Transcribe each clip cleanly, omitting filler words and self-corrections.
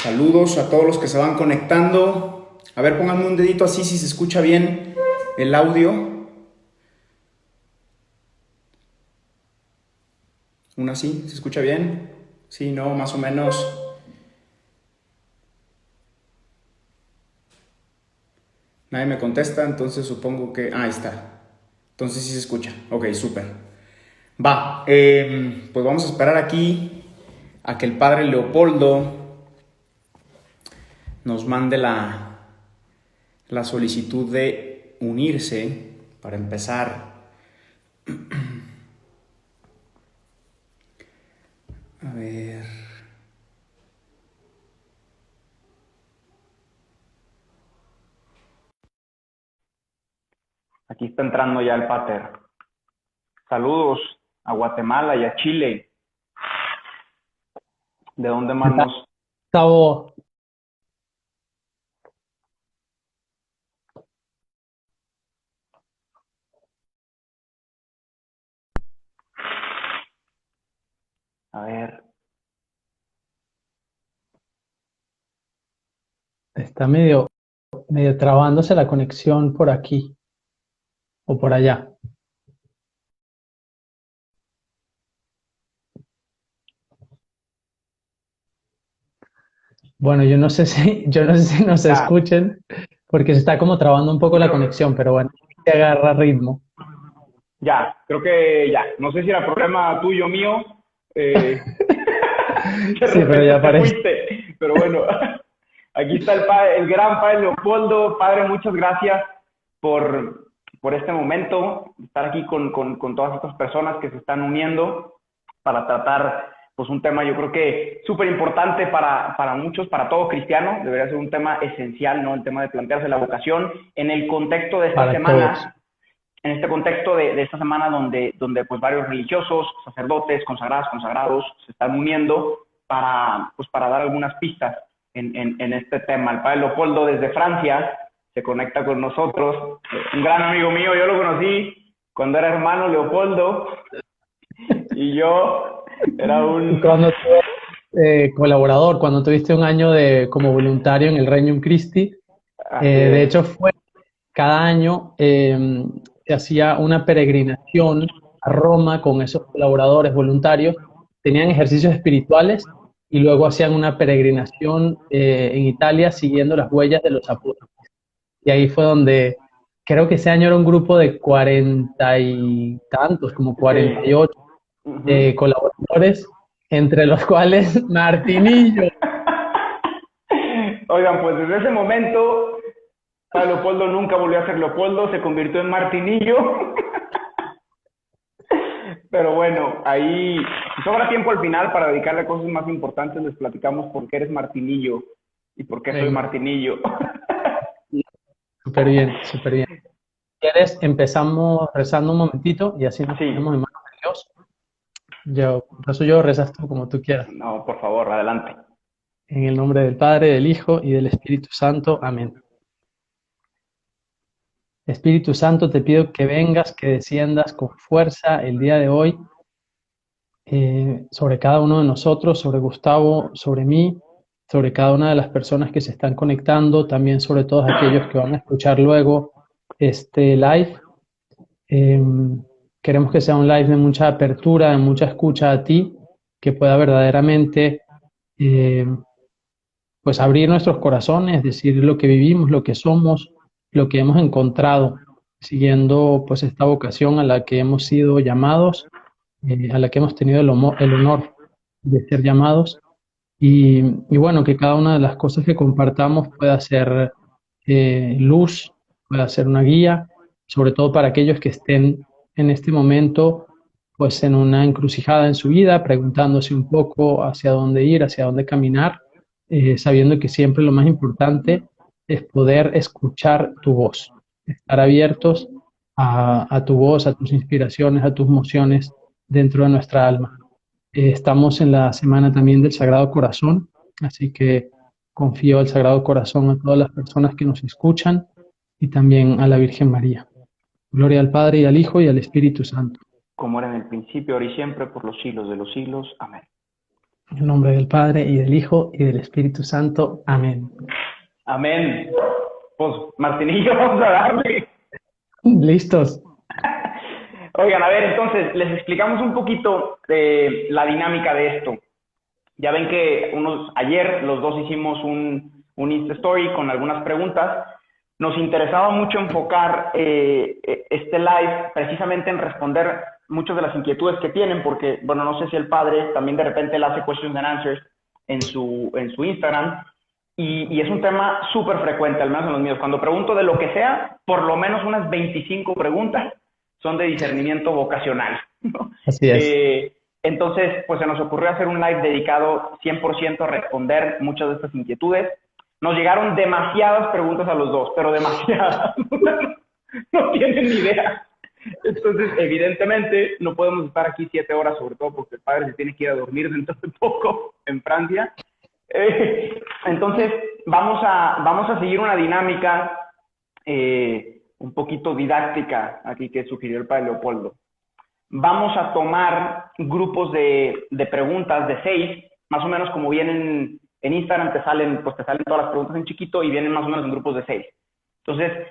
Saludos a todos los que se van conectando. A ver, pónganme un dedito así si se escucha bien el audio. Una así, ¿se escucha bien? Sí, no, más o menos. Nadie me contesta, entonces supongo que... ahí está. Entonces sí se escucha. Ok, súper. Va, pues vamos a esperar aquí a que el padre Leopoldo nos mande la solicitud de unirse para empezar. A ver. Aquí está entrando ya el pater. Saludos a Guatemala y a Chile. ¿De dónde más nos...? Gustavo, A ver. está medio trabándose la conexión por aquí o por allá. Bueno, yo no sé si nos Ya, escuchen porque se está como trabando un poco la conexión, pero bueno, se agarra ritmo. ya, creo que ya. No sé si era problema tuyo o mío. Eh, de Sí, pero repente ya te aparece. fuiste. Pero bueno, aquí está el gran padre Leopoldo. Padre, muchas gracias por, por este momento, estar aquí con todas estas personas que se están uniendo para tratar pues un tema yo creo que súper importante para muchos, para todo cristiano, debería ser un tema esencial, ¿no? El tema de plantearse la vocación en el contexto de esta Para todos. semana, en este contexto de esta semana donde pues varios religiosos, sacerdotes, consagrados se están uniendo pues para dar algunas pistas en este tema. El padre Leopoldo desde Francia se conecta con nosotros, un gran amigo mío, yo lo conocí cuando era hermano Leopoldo y yo era Y un... cuando tú eres colaborador, cuando tuviste un año como voluntario en el Regnum Christi, Así de es. hecho fue cada año se hacía una peregrinación a Roma con esos colaboradores voluntarios, tenían ejercicios espirituales y luego hacían una peregrinación en Italia siguiendo las huellas de los apóstoles. Y ahí fue donde creo que ese año era un grupo de 40 y tantos, como Sí. 48 Ujú. colaboradores, entre los cuales Martinillo. Oigan, pues desde ese momento, Padre Leopoldo nunca volvió a ser Leopoldo, se convirtió en Martinillo. Pero bueno, ahí si sobra tiempo al final para dedicarle a cosas más importantes. Les platicamos por qué eres Martinillo y por qué soy Venga, Martinillo. súper bien, súper bien. ¿Quieres? Empezamos rezando un momentito y así nos ponemos Sí, en manos de Dios. Yo, rezo yo, rezas tú como tú quieras. no, por favor, adelante. En el nombre del Padre, del Hijo y del Espíritu Santo. Amén. Espíritu Santo, te pido que vengas, que desciendas con fuerza el día de hoy sobre cada uno de nosotros, sobre Gustavo, sobre mí, sobre cada una de las personas que se están conectando, también sobre todos aquellos que van a escuchar luego este live. Eh, Queremos que sea un live de mucha apertura, de mucha escucha a ti, que pueda verdaderamente eh, pues abrir nuestros corazones, decir lo que vivimos, lo que somos, lo que hemos encontrado, siguiendo pues esta vocación a la que hemos sido llamados, a la que hemos tenido el honor de ser llamados y bueno, que cada una de las cosas que compartamos pueda ser luz, pueda ser una guía, sobre todo para aquellos que estén en este momento pues en una encrucijada en su vida, preguntándose un poco hacia dónde ir, hacia dónde caminar, sabiendo que siempre lo más importante es poder escuchar tu voz, estar abiertos a tu voz, a tus inspiraciones, a tus emociones dentro de nuestra alma. Estamos en la semana también del Sagrado Corazón, así que confío al Sagrado Corazón a todas las personas que nos escuchan y también a la Virgen María. Gloria al Padre y al Hijo y al Espíritu Santo. Como era en el principio, ahora y siempre, por los siglos de los siglos. Amén. En el nombre del Padre, y del Hijo, y del Espíritu Santo. Amén. Amén. Pues, Martinillo, vamos a darle. ¿Listos? Oigan, a ver, entonces, les explicamos un poquito la dinámica de esto. Ya ven que ayer los dos hicimos un Insta Story con algunas preguntas. Nos interesaba mucho enfocar este live precisamente en responder muchas de las inquietudes que tienen, porque, bueno, no sé si el padre también de repente le hace questions and answers en su Instagram, y es un tema súper frecuente, al menos en los míos. Cuando pregunto de lo que sea, por lo menos unas 25 preguntas son de discernimiento vocacional, ¿no? Así es. Entonces, pues se nos ocurrió hacer un live dedicado 100% a responder muchas de estas inquietudes. Nos llegaron demasiadas preguntas a los dos, pero demasiadas. No tienen ni idea. Entonces, evidentemente, no podemos estar aquí 7 horas, sobre todo porque el padre se tiene que ir a dormir dentro de poco en Francia. Entonces, vamos a seguir una dinámica un poquito didáctica aquí que sugirió el padre Leopoldo. Vamos a tomar grupos de preguntas de 6, más o menos como vienen en Instagram, te salen todas las preguntas en chiquito y vienen más o menos en grupos de 6. Entonces,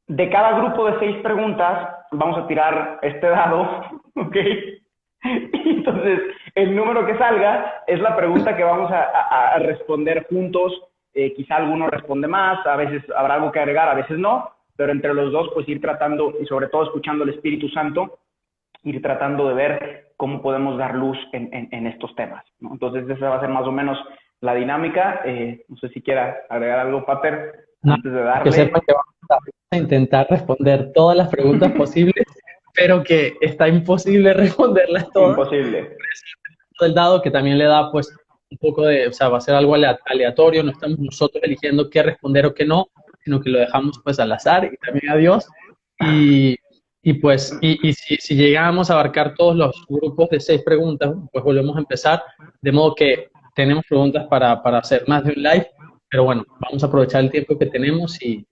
de cada grupo de 6 preguntas, vamos a tirar este dado, ¿ok? Y entonces, el número que salga es la pregunta que vamos a responder juntos. Quizá alguno responde más, a veces habrá algo que agregar, a veces no, pero entre los dos, pues ir tratando, y sobre todo escuchando al Espíritu Santo, ir tratando de ver cómo podemos dar luz en estos temas, ¿no? Entonces, esa va a ser más o menos la dinámica. No sé si quiera agregar algo, Pater, No, antes de que darle. sepan que vamos a intentar responder todas las preguntas posibles, pero que está imposible responderlas todas. Imposible. El dado que también le da pues un poco de, o sea, va a ser algo aleatorio, no estamos nosotros eligiendo qué responder o qué no, sino que lo dejamos pues al azar y también a Dios. Y pues, si llegamos a abarcar todos los grupos de 6 preguntas, pues volvemos a empezar, de modo que tenemos preguntas para hacer más de un live, pero bueno, vamos a aprovechar el tiempo que tenemos y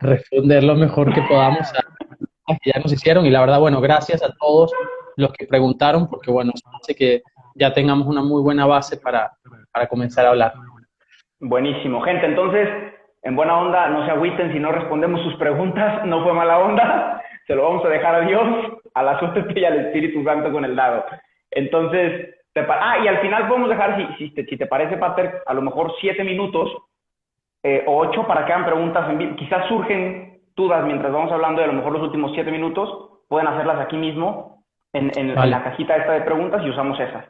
responder lo mejor que podamos a que ya nos hicieron. Y la verdad, bueno, gracias a todos los que preguntaron, porque bueno, eso hace que ya tengamos una muy buena base para comenzar a hablar. Buenísimo, gente. Entonces, en buena onda, no se agüiten si no respondemos sus preguntas, no fue mala onda, se lo vamos a dejar a Dios, a la suerte y al Espíritu Santo con el dado. Entonces, y al final podemos dejar, si te parece, Pater, a lo mejor 7 minutos o 8 para que hagan preguntas en vivo. Quizás surgen dudas mientras vamos hablando y a lo mejor los últimos 7 minutos pueden hacerlas aquí mismo en la cajita esta de preguntas y usamos esas.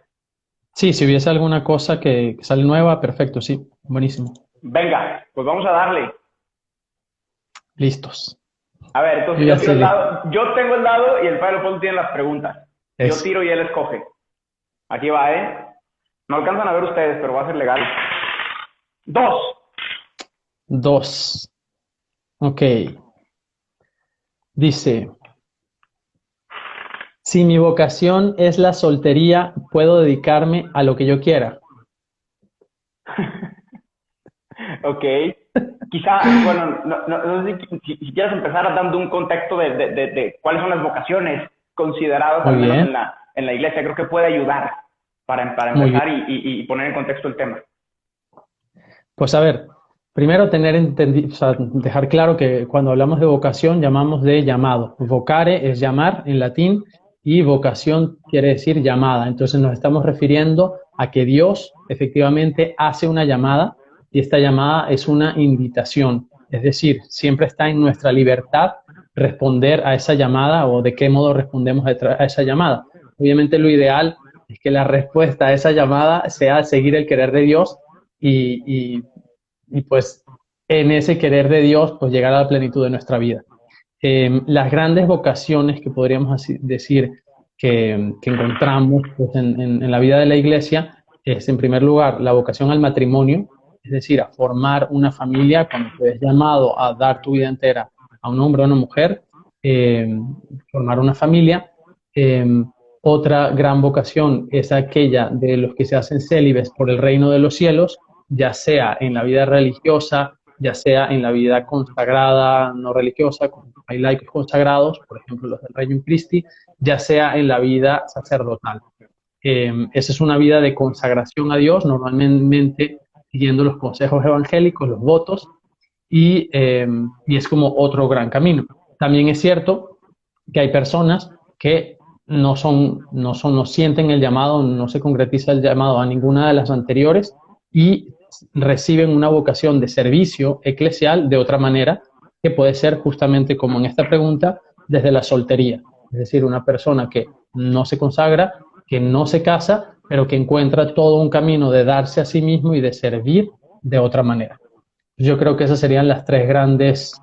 Sí, si hubiese alguna cosa que sale nueva, perfecto, sí, buenísimo. Venga, pues vamos a darle. Listos. A ver, entonces yo tiro el dado, yo tengo el dado y el padre Leopoldo tiene las preguntas. Yo tiro y él escoge. Aquí va, ¿eh? No alcanzan a ver ustedes, pero va a ser legal. 2. Ok. Dice, si mi vocación es la soltería, ¿puedo dedicarme a lo que yo quiera? Ok. Quizá, bueno, no sé si quieres empezar dando un contexto de cuáles son las vocaciones consideradas al menos en la iglesia. Creo que puede ayudar para empezar y poner en contexto el tema. Pues a ver, primero dejar claro que cuando hablamos de vocación llamamos de llamado. Vocare es llamar en latín y vocación quiere decir llamada. Entonces nos estamos refiriendo a que Dios efectivamente hace una llamada y esta llamada es una invitación. Es decir, siempre está en nuestra libertad responder a esa llamada o de qué modo respondemos a esa llamada. Obviamente lo ideal es que la respuesta a esa llamada sea seguir el querer de Dios y pues en ese querer de Dios pues llegar a la plenitud de nuestra vida. Las grandes vocaciones que podríamos decir que encontramos pues, en la vida de la iglesia es en primer lugar la vocación al matrimonio, es decir, a formar una familia cuando tú eres llamado a dar tu vida entera a un hombre o a una mujer, formar una familia. Otra gran vocación es aquella de los que se hacen célibes por el reino de los cielos, ya sea en la vida religiosa, ya sea en la vida consagrada, no religiosa, hay laicos consagrados, por ejemplo los del Regnum Christi, ya sea en la vida sacerdotal. Esa es una vida de consagración a Dios, normalmente siguiendo los consejos evangélicos, los votos, y es como otro gran camino. También es cierto que hay personas que no sienten el llamado, no se concretiza el llamado a ninguna de las anteriores y reciben una vocación de servicio eclesial de otra manera, que puede ser justamente como en esta pregunta, desde la soltería. Es decir, una persona que no se consagra, que no se casa, pero que encuentra todo un camino de darse a sí mismo y de servir de otra manera. Yo creo que esas serían las tres grandes,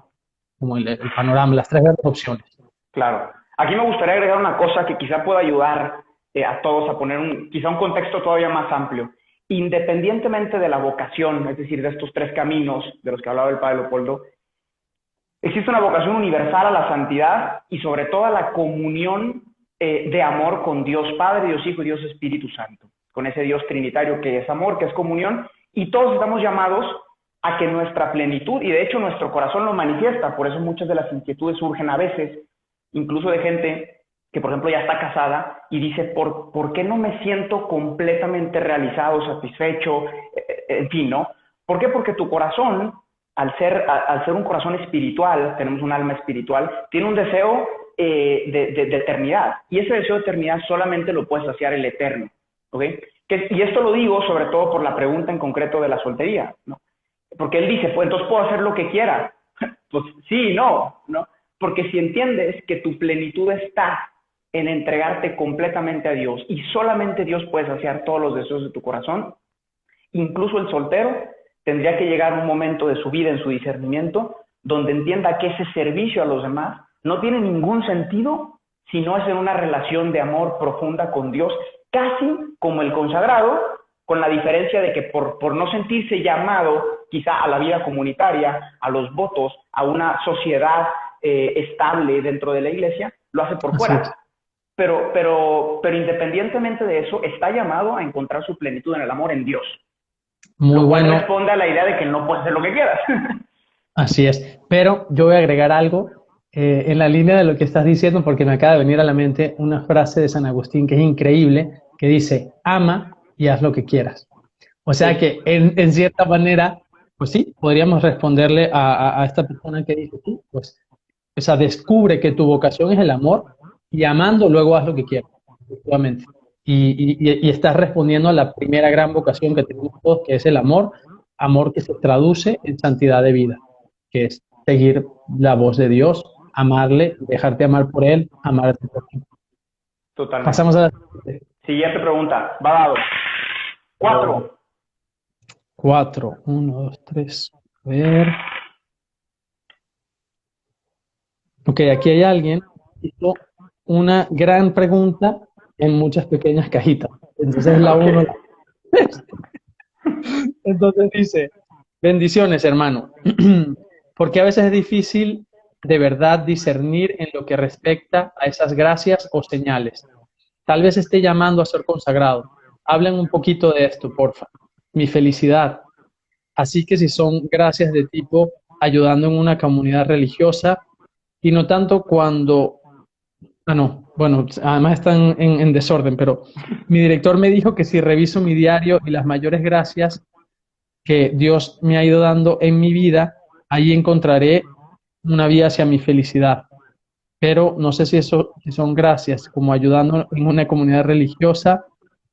como el panorama, las tres grandes opciones. Claro. Aquí me gustaría agregar una cosa que quizá pueda ayudar a todos a poner quizá un contexto todavía más amplio. Independientemente de la vocación, es decir, de estos tres caminos de los que hablaba el padre Leopoldo, existe una vocación universal a la santidad y sobre todo a la comunión de amor con Dios Padre, Dios Hijo y Dios Espíritu Santo, con ese Dios trinitario que es amor, que es comunión, y todos estamos llamados a que nuestra plenitud, y de hecho nuestro corazón lo manifiesta, por eso muchas de las inquietudes surgen a veces, incluso de gente que por ejemplo ya está casada y dice, ¿por qué no me siento completamente realizado, satisfecho? En fin, ¿no? ¿Por qué? Porque tu corazón, al ser un corazón espiritual, tenemos un alma espiritual, tiene un deseo de eternidad, y ese deseo de eternidad solamente lo puede saciar el Eterno, ¿ok? Y esto lo digo sobre todo por la pregunta en concreto de la soltería, ¿no? Porque él dice, pues entonces puedo hacer lo que quiera. Pues sí y no, ¿no? Porque si entiendes que tu plenitud está en entregarte completamente a Dios y solamente Dios puede saciar todos los deseos de tu corazón, incluso el soltero tendría que llegar a un momento de su vida en su discernimiento donde entienda que ese servicio a los demás no tiene ningún sentido si no es en una relación de amor profunda con Dios, casi como el consagrado, con la diferencia de que por no sentirse llamado quizá a la vida comunitaria, a los votos, a una sociedad estable dentro de la iglesia, lo hace por fuera. Pero independientemente de eso, está llamado a encontrar su plenitud en el amor en Dios. Muy lo cual bueno. responde a la idea de que no puedes hacer lo que quieras. Así es. Pero yo voy a agregar algo en la línea de lo que estás diciendo, porque me acaba de venir a la mente una frase de San Agustín que es increíble, que dice, ama y haz lo que quieras. O sea que en cierta manera, pues sí, podríamos responderle a esta persona que dice, sí, pues, o sea, descubre que tu vocación es el amor y amando luego haz lo que quieras, efectivamente. Y estás respondiendo a la primera gran vocación que tenemos todos, que es el amor, amor que se traduce en santidad de vida, que es seguir la voz de Dios, amarle, dejarte amar por Él, amar a tu prójimo. Totalmente. Pasamos a la siguiente pregunta. Va dado. 4. 4. 1, 2, 3. A ver. Ok, aquí hay alguien que hizo una gran pregunta en muchas pequeñas cajitas. Entonces la Okay. 1. Entonces dice, bendiciones, hermano. Porque a veces es difícil de verdad discernir en lo que respecta a esas gracias o señales. Tal vez esté llamando a ser consagrado. Hablen un poquito de esto, porfa. Mi felicidad. Así que si son gracias de tipo ayudando en una comunidad religiosa y no tanto cuando... Ah, no. Bueno, además están en desorden, pero mi director me dijo que si reviso mi diario y las mayores gracias que Dios me ha ido dando en mi vida, ahí encontraré una vía hacia mi felicidad. Pero no sé si son gracias, como ayudando en una comunidad religiosa,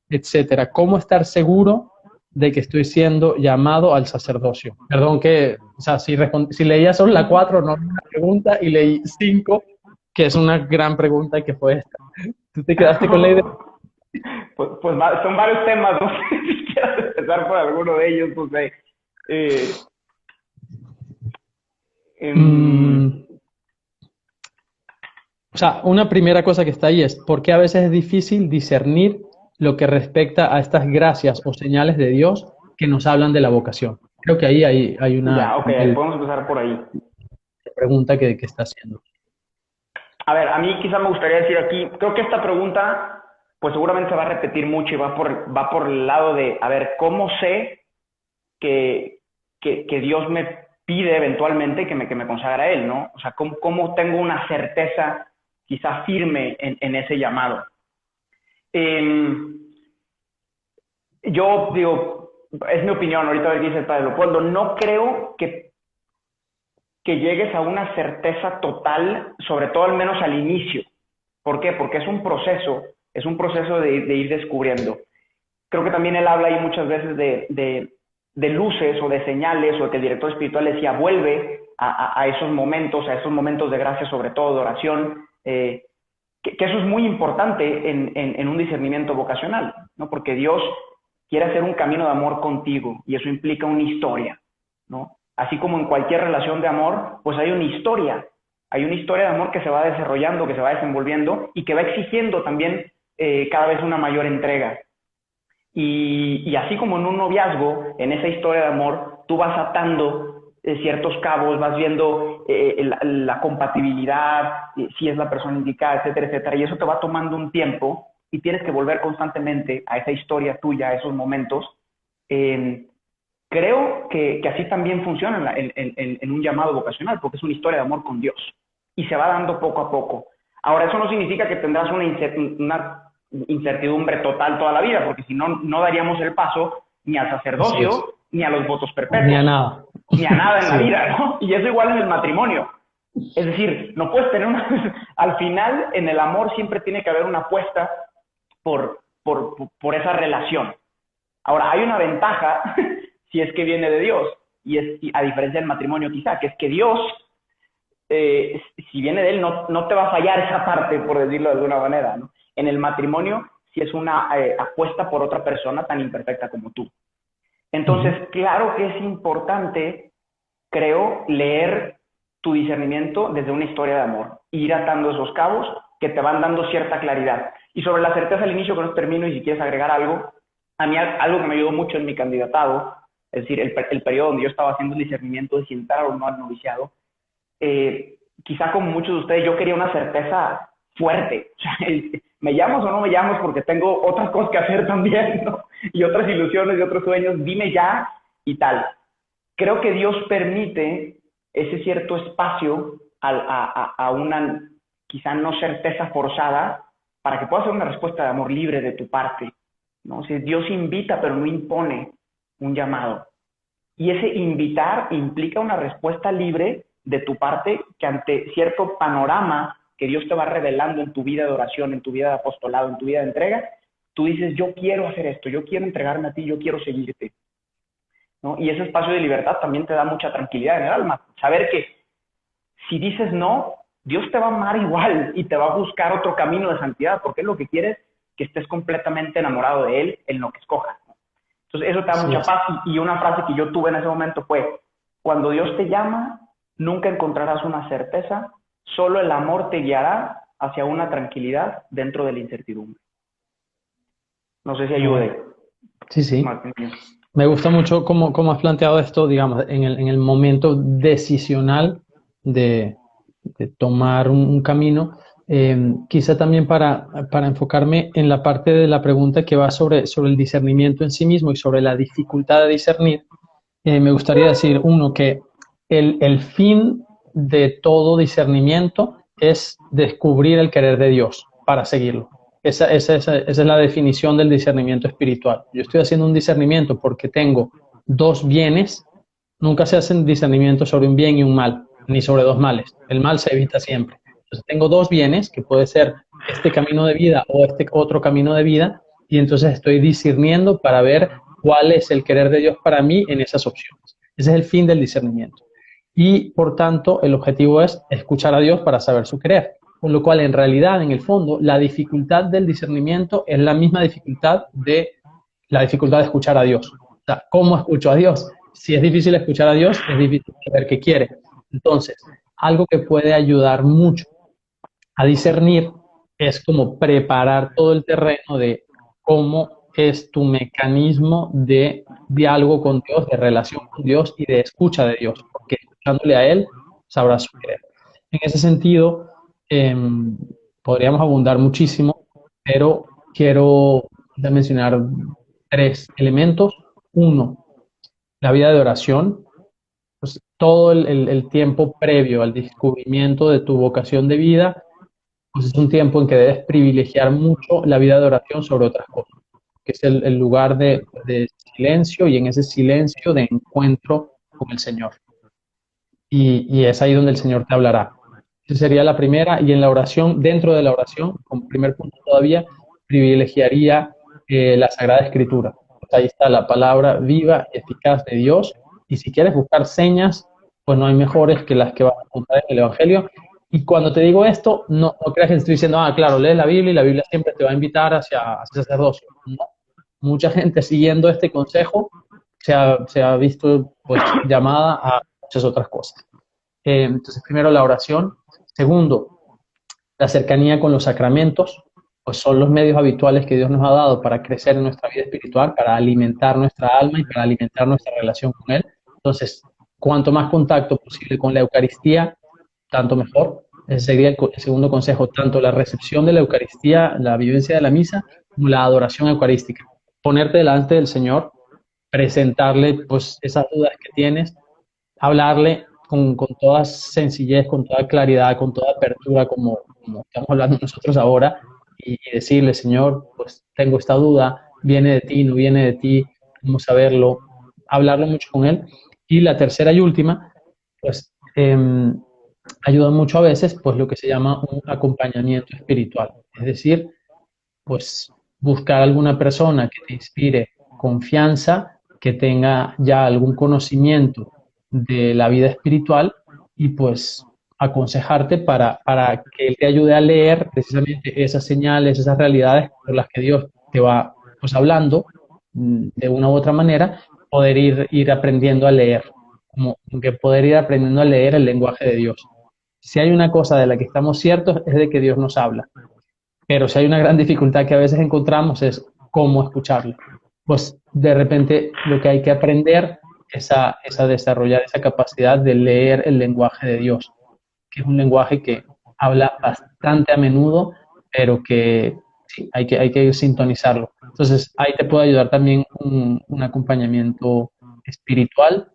etcétera. ¿Cómo estar seguro de que estoy siendo llamado al sacerdocio? Perdón que, o sea, si leía solo la 4, no una pregunta, y leí 5, que es una gran pregunta que fue esta. ¿Tú te quedaste con la idea? Pues son varios temas, no sé si quieres empezar por alguno de ellos, no sé. O sea, una primera cosa que está ahí es, ¿por qué a veces es difícil discernir lo que respecta a estas gracias o señales de Dios que nos hablan de la vocación? Creo que ahí hay una Ya, ok, podemos empezar por ahí. pregunta que está haciendo. A ver, a mí quizá me gustaría decir aquí, creo que esta pregunta, pues seguramente se va a repetir mucho y va por el lado de, a ver, ¿cómo sé que Dios me pide eventualmente que me consagre a Él, ¿no? O sea, ¿cómo tengo una certeza quizá firme en ese llamado? Yo digo, es mi opinión, ahorita a ver qué dice el padre Leopoldo, no creo que llegues a una certeza total, sobre todo al menos al inicio. ¿Por qué? Porque es un proceso de ir descubriendo. Creo que también él habla ahí muchas veces de luces o de señales, o de que el director espiritual decía, vuelve a esos momentos de gracia, sobre todo de oración, que eso es muy importante en un discernimiento vocacional, ¿no? Porque Dios quiere hacer un camino de amor contigo y eso implica una historia, ¿no? Así como en cualquier relación de amor, pues hay una historia de amor que se va desarrollando, que se va desenvolviendo y que va exigiendo también cada vez una mayor entrega. Y así como en un noviazgo, en esa historia de amor, tú vas atando ciertos cabos, vas viendo la compatibilidad, si es la persona indicada, etcétera, etcétera, y eso te va tomando un tiempo y tienes que volver constantemente a esa historia tuya, a esos momentos. Creo que así también funciona en un llamado vocacional, porque es una historia de amor con Dios y se va dando poco a poco. Ahora, eso no significa que tendrás una incertidumbre total toda la vida, porque si no, no daríamos el paso ni al sacerdocio, ni a los votos perpetuos. Ni a nada. Ni a nada en sí. la vida, ¿no? Y eso igual en el matrimonio. Es decir, no puedes tener al final, en el amor siempre tiene que haber una apuesta por esa relación. Ahora, hay una ventaja si es que viene de Dios, y a diferencia del matrimonio quizá, que es que Dios, si viene de Él, no te va a fallar esa parte, por decirlo de alguna manera, ¿no? En el matrimonio, si es una apuesta por otra persona tan imperfecta como tú. Entonces, claro que es importante, creo, leer tu discernimiento desde una historia de amor, ir atando esos cabos que te van dando cierta claridad. Y sobre la certeza al inicio, con esto termino, y si quieres agregar algo, a mí algo que me ayudó mucho en mi candidatado, es decir, el periodo donde yo estaba haciendo el discernimiento de si entrar o no al noviciado, quizá como muchos de ustedes, yo quería una certeza fuerte. O sea, me llamas o no me llamas porque tengo otras cosas que hacer también, ¿no? Y otras ilusiones y otros sueños, dime ya y tal. Creo que Dios permite ese cierto espacio a una quizá no certeza forzada para que pueda ser una respuesta de amor libre de tu parte, ¿no? O sea, Dios invita pero no impone un llamado. Y ese invitar implica una respuesta libre de tu parte que ante cierto panorama que Dios te va revelando en tu vida de oración, en tu vida de apostolado, en tu vida de entrega, tú dices, yo quiero hacer esto, yo quiero entregarme a ti, yo quiero seguirte, ¿no? Y ese espacio de libertad también te da mucha tranquilidad en el alma. Saber que si dices no, Dios te va a amar igual y te va a buscar otro camino de santidad, porque es lo que quieres, que estés completamente enamorado de Él en lo que escojas, ¿no? Entonces eso te da mucha paz. Y una frase que yo tuve en ese momento fue, cuando Dios te llama, nunca encontrarás una certeza, solo el amor te guiará hacia una tranquilidad dentro de la incertidumbre. No sé si ayude. Sí, sí. Me gusta mucho cómo has planteado esto, digamos, en el momento decisional de tomar un camino. Quizá también para enfocarme en la parte de la pregunta que va sobre el discernimiento en sí mismo y sobre la dificultad de discernir, me gustaría decir, uno, que el fin de todo discernimiento es descubrir el querer de Dios para seguirlo. Esa es la definición del discernimiento espiritual. Yo estoy haciendo un discernimiento porque tengo dos bienes. Nunca se hacen discernimientos sobre un bien y un mal, ni sobre dos males. El mal se evita siempre. Entonces tengo dos bienes, que puede ser este camino de vida o este otro camino de vida, y entonces estoy discerniendo para ver cuál es el querer de Dios para mí en esas opciones. Ese es el fin del discernimiento. Y por tanto, el objetivo es escuchar a Dios para saber su querer. Con lo cual, en realidad, en el fondo, la dificultad del discernimiento es la misma dificultad de escuchar a Dios. O sea, ¿cómo escucho a Dios? Si es difícil escuchar a Dios, es difícil saber qué quiere. Entonces, algo que puede ayudar mucho a discernir es como preparar todo el terreno de cómo es tu mecanismo de diálogo con Dios, de relación con Dios y de escucha de Dios, porque escuchándole a Él sabrás su querer. En ese sentido, podríamos abundar muchísimo, pero quiero mencionar tres elementos. Uno, la vida de oración. Pues todo el tiempo previo al descubrimiento de tu vocación de vida, pues es un tiempo en que debes privilegiar mucho la vida de oración sobre otras cosas. que es el lugar de silencio y en ese silencio de encuentro con el Señor. Y es ahí donde el Señor te hablará. Esa sería la primera. Y en la oración, dentro de la oración, como primer punto todavía, privilegiaría la Sagrada Escritura. Ahí está la palabra viva y eficaz de Dios. Y si quieres buscar señas, pues no hay mejores que las que vas a encontrar en el Evangelio. Y cuando te digo esto, no creas que te estoy diciendo, claro, lee la Biblia y la Biblia siempre te va a invitar hacia sacerdocio. No. Mucha gente siguiendo este consejo se ha visto pues llamada a muchas otras cosas. Entonces, primero la oración. Segundo, la cercanía con los sacramentos, pues son los medios habituales que Dios nos ha dado para crecer en nuestra vida espiritual, para alimentar nuestra alma y para alimentar nuestra relación con Él. Entonces, cuanto más contacto posible con la Eucaristía, tanto mejor. Ese sería el segundo consejo, tanto la recepción de la Eucaristía, la vivencia de la misa, como la adoración eucarística. Ponerte delante del Señor, presentarle pues esas dudas que tienes, hablarle con toda sencillez, con toda claridad, con toda apertura, como estamos hablando nosotros ahora, y decirle, Señor, pues tengo esta duda, viene de ti, no viene de ti, cómo saberlo, hablarlo mucho con Él. Y la tercera y última, pues ayuda mucho a veces, pues lo que se llama un acompañamiento espiritual, es decir, pues buscar alguna persona que te inspire confianza, que tenga ya algún conocimiento de la vida espiritual y pues aconsejarte para que él te ayude a leer precisamente esas señales, esas realidades por las que Dios te va pues hablando de una u otra manera, poder ir aprendiendo a leer, como que poder ir aprendiendo a leer el lenguaje de Dios. Si hay una cosa de la que estamos ciertos es de que Dios nos habla, pero si hay una gran dificultad que a veces encontramos es cómo escucharlo. Pues de repente lo que hay que aprender es a desarrollar esa capacidad de leer el lenguaje de Dios, que es un lenguaje que habla bastante a menudo, pero que sí, hay que sintonizarlo. Entonces ahí te puede ayudar también un acompañamiento espiritual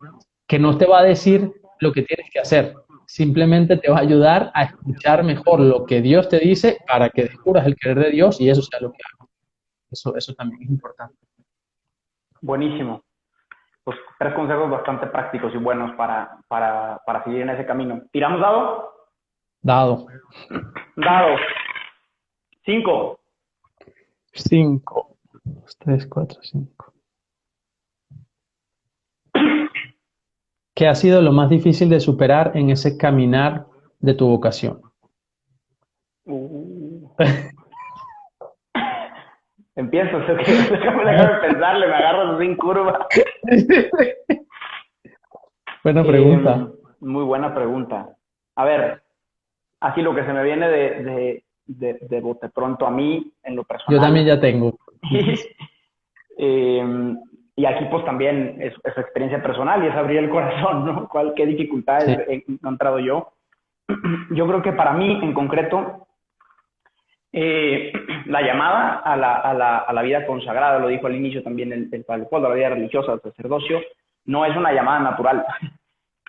que no te va a decir lo que tienes que hacer, simplemente te va a ayudar a escuchar mejor lo que Dios te dice para que descubras el querer de Dios y eso sea lo que hagas. Eso también es importante. Buenísimo. Pues 3 consejos bastante prácticos y buenos para seguir en ese camino. ¿Tiramos dado? Dado. Dado. 5. 5, 3, 4, 5. ¿Qué ha sido lo más difícil de superar en ese caminar de tu vocación? Empiezo, déjame pensarle, me agarro sin curva. Buena pregunta. Muy buena pregunta. A ver, así lo que se me viene de bote pronto a mí, en lo personal. Yo también ya tengo. Y aquí pues también es experiencia personal y es abrir el corazón, ¿no? ¿Qué dificultades he encontrado yo? Yo creo que para mí en concreto, la llamada a la vida consagrada, lo dijo al inicio también el Padre Leopoldo, la vida religiosa, el sacerdocio, no es una llamada natural,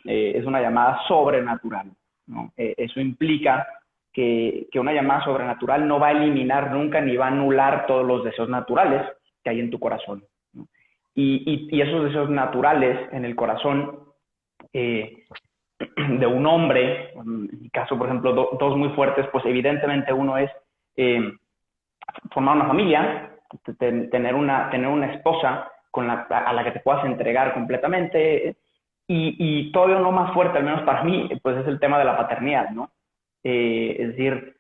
es una llamada sobrenatural, ¿no? Eso implica que una llamada sobrenatural no va a eliminar nunca ni va a anular todos los deseos naturales que hay en tu corazón, ¿no? Y esos deseos naturales en el corazón de un hombre, en mi caso, por ejemplo, dos muy fuertes, pues evidentemente uno es formar una familia, tener una esposa a la que te puedas entregar completamente, y todavía uno más fuerte, al menos para mí, pues es el tema de la paternidad, ¿no? Es decir,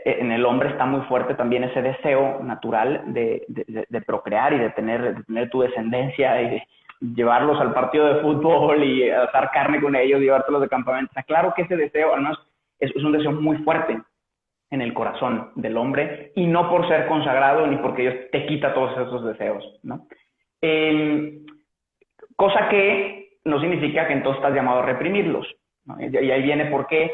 en el hombre está muy fuerte también ese deseo natural de procrear y de tener tu descendencia y de llevarlos al partido de fútbol y asar carne con ellos, llevártelos de campamento. Está claro que ese deseo, al menos, es un deseo muy fuerte en el corazón del hombre, y no por ser consagrado ni porque Dios te quita todos esos deseos, ¿no? Cosa que no significa que entonces estás llamado a reprimirlos, ¿no? Y ahí viene por qué,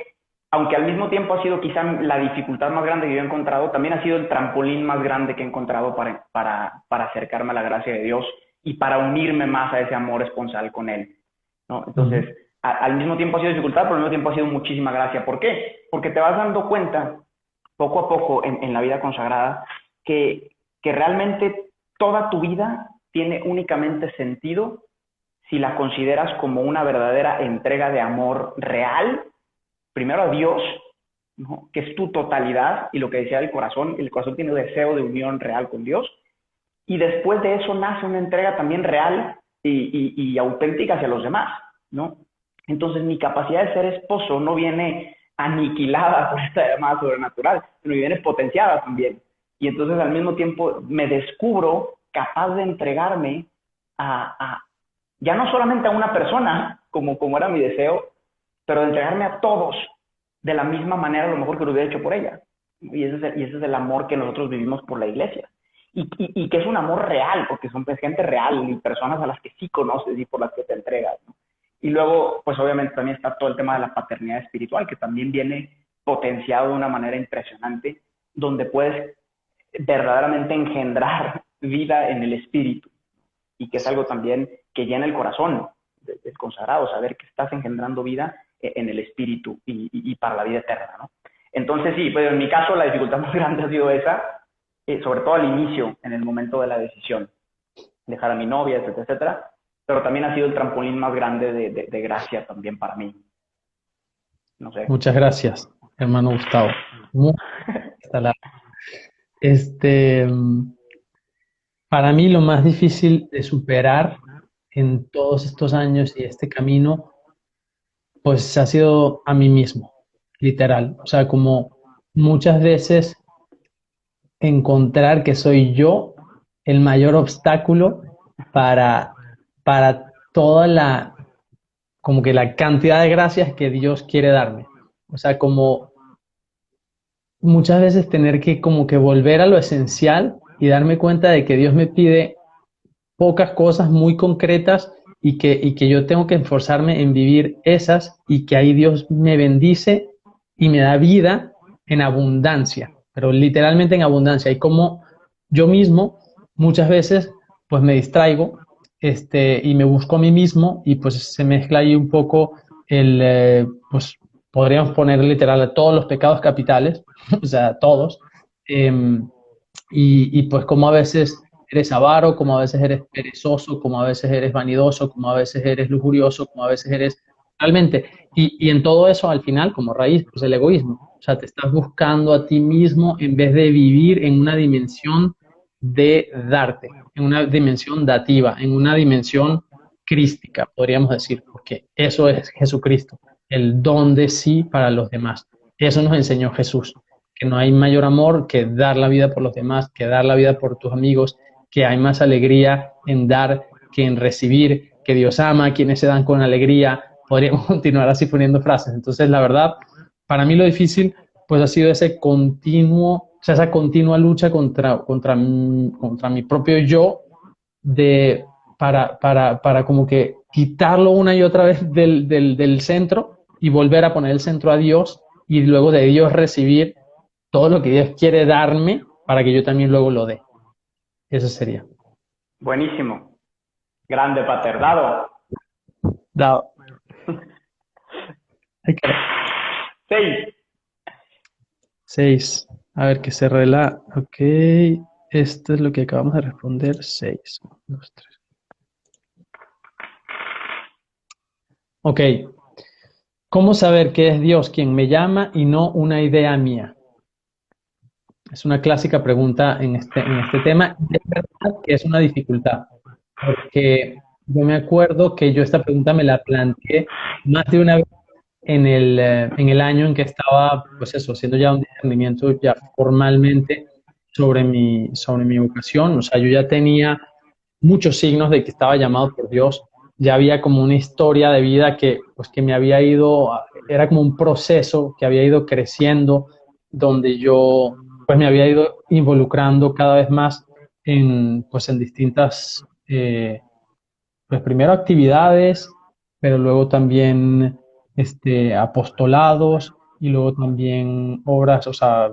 aunque al mismo tiempo ha sido quizá la dificultad más grande que yo he encontrado, también ha sido el trampolín más grande que he encontrado para acercarme a la gracia de Dios y para unirme más a ese amor esponsal con Él, ¿no? Entonces, al mismo tiempo ha sido dificultad, pero al mismo tiempo ha sido muchísima gracia. ¿Por qué? Porque te vas dando cuenta poco a poco en la vida consagrada que realmente toda tu vida tiene únicamente sentido si la consideras como una verdadera entrega de amor real, primero a Dios, ¿no? Que es tu totalidad, y lo que decía el corazón tiene un deseo de unión real con Dios, y después de eso nace una entrega también real y auténtica hacia los demás, ¿no? Entonces mi capacidad de ser esposo no viene aniquilada por esta llamada sobrenatural, sino viene potenciada también. Y entonces al mismo tiempo me descubro capaz de entregarme ya no solamente a una persona, como era mi deseo, pero de entregarme a todos de la misma manera, a lo mejor que lo hubiera hecho por ella. Y ese es el amor que nosotros vivimos por la iglesia. Y que es un amor real, porque son pues, gente real y personas a las que sí conoces y por las que te entregas, ¿no? Y luego, pues obviamente también está todo el tema de la paternidad espiritual, que también viene potenciado de una manera impresionante, donde puedes verdaderamente engendrar vida en el espíritu, y que es algo también que llena el corazón del consagrado, saber que estás engendrando vida en el espíritu y para la vida eterna, ¿no? Entonces sí, pues en mi caso la dificultad más grande ha sido esa, sobre todo al inicio, en el momento de la decisión, dejar a mi novia, etcétera, etcétera, pero también ha sido el trampolín más grande de gracia también para mí. No sé. Muchas gracias, hermano Gustavo. Muy hasta la- Este, para mí lo más difícil de superar en todos estos años y este camino, pues ha sido a mí mismo, literal. O sea, como muchas veces encontrar que soy yo el mayor obstáculo para, para toda como que la cantidad de gracias que Dios quiere darme. O sea, como muchas veces tener que como que volver a lo esencial y darme cuenta de que Dios me pide pocas cosas muy concretas y que yo tengo que esforzarme en vivir esas y que ahí Dios me bendice y me da vida en abundancia, pero literalmente en abundancia. Y como yo mismo muchas veces pues me distraigo y me busco a mí mismo y pues se mezcla ahí un poco pues podríamos poner literal a todos los pecados capitales, o sea, todos. em, y pues como a veces eres avaro, como a veces eres perezoso, como a veces eres vanidoso, como a veces eres lujurioso, como a veces eres realmente. Y en todo eso, al final, como raíz, pues el egoísmo. O sea, te estás buscando a ti mismo en vez de vivir en una dimensión de darte, en una dimensión dativa, en una dimensión crística, podríamos decir, porque eso es Jesucristo, el don de sí para los demás. Eso nos enseñó Jesús, que no hay mayor amor que dar la vida por los demás, que dar la vida por tus amigos, que hay más alegría en dar que en recibir, que Dios ama a quienes se dan con alegría. Podríamos continuar así poniendo frases. Entonces, la verdad, para mí lo difícil pues ha sido ese continuo, o sea, esa continua lucha contra mi propio yo de, para como que quitarlo una y otra vez del centro y volver a poner el centro a Dios y luego de Dios recibir todo lo que Dios quiere darme para que yo también luego lo dé. Eso sería. Buenísimo. Grande, Pater. Dado. Dado. Ay, caray. 6. 6. A ver, que se rela. Ok. Esto es lo que acabamos de responder. 6. 2, 3. Ok. ¿Cómo saber que es Dios quien me llama y no una idea mía? Es una clásica pregunta en este tema. Es verdad que es una dificultad, porque yo me acuerdo que yo esta pregunta me la planteé más de una vez en el año en que estaba, pues eso, haciendo ya un discernimiento ya formalmente sobre mi vocación. O sea, yo ya tenía muchos signos de que estaba llamado por Dios. Ya había como una historia de vida pues, que me había ido, era como un proceso que había ido creciendo, donde yo pues me había ido involucrando cada vez más pues, en distintas, pues primero actividades, pero luego también apostolados y luego también obras, o sea,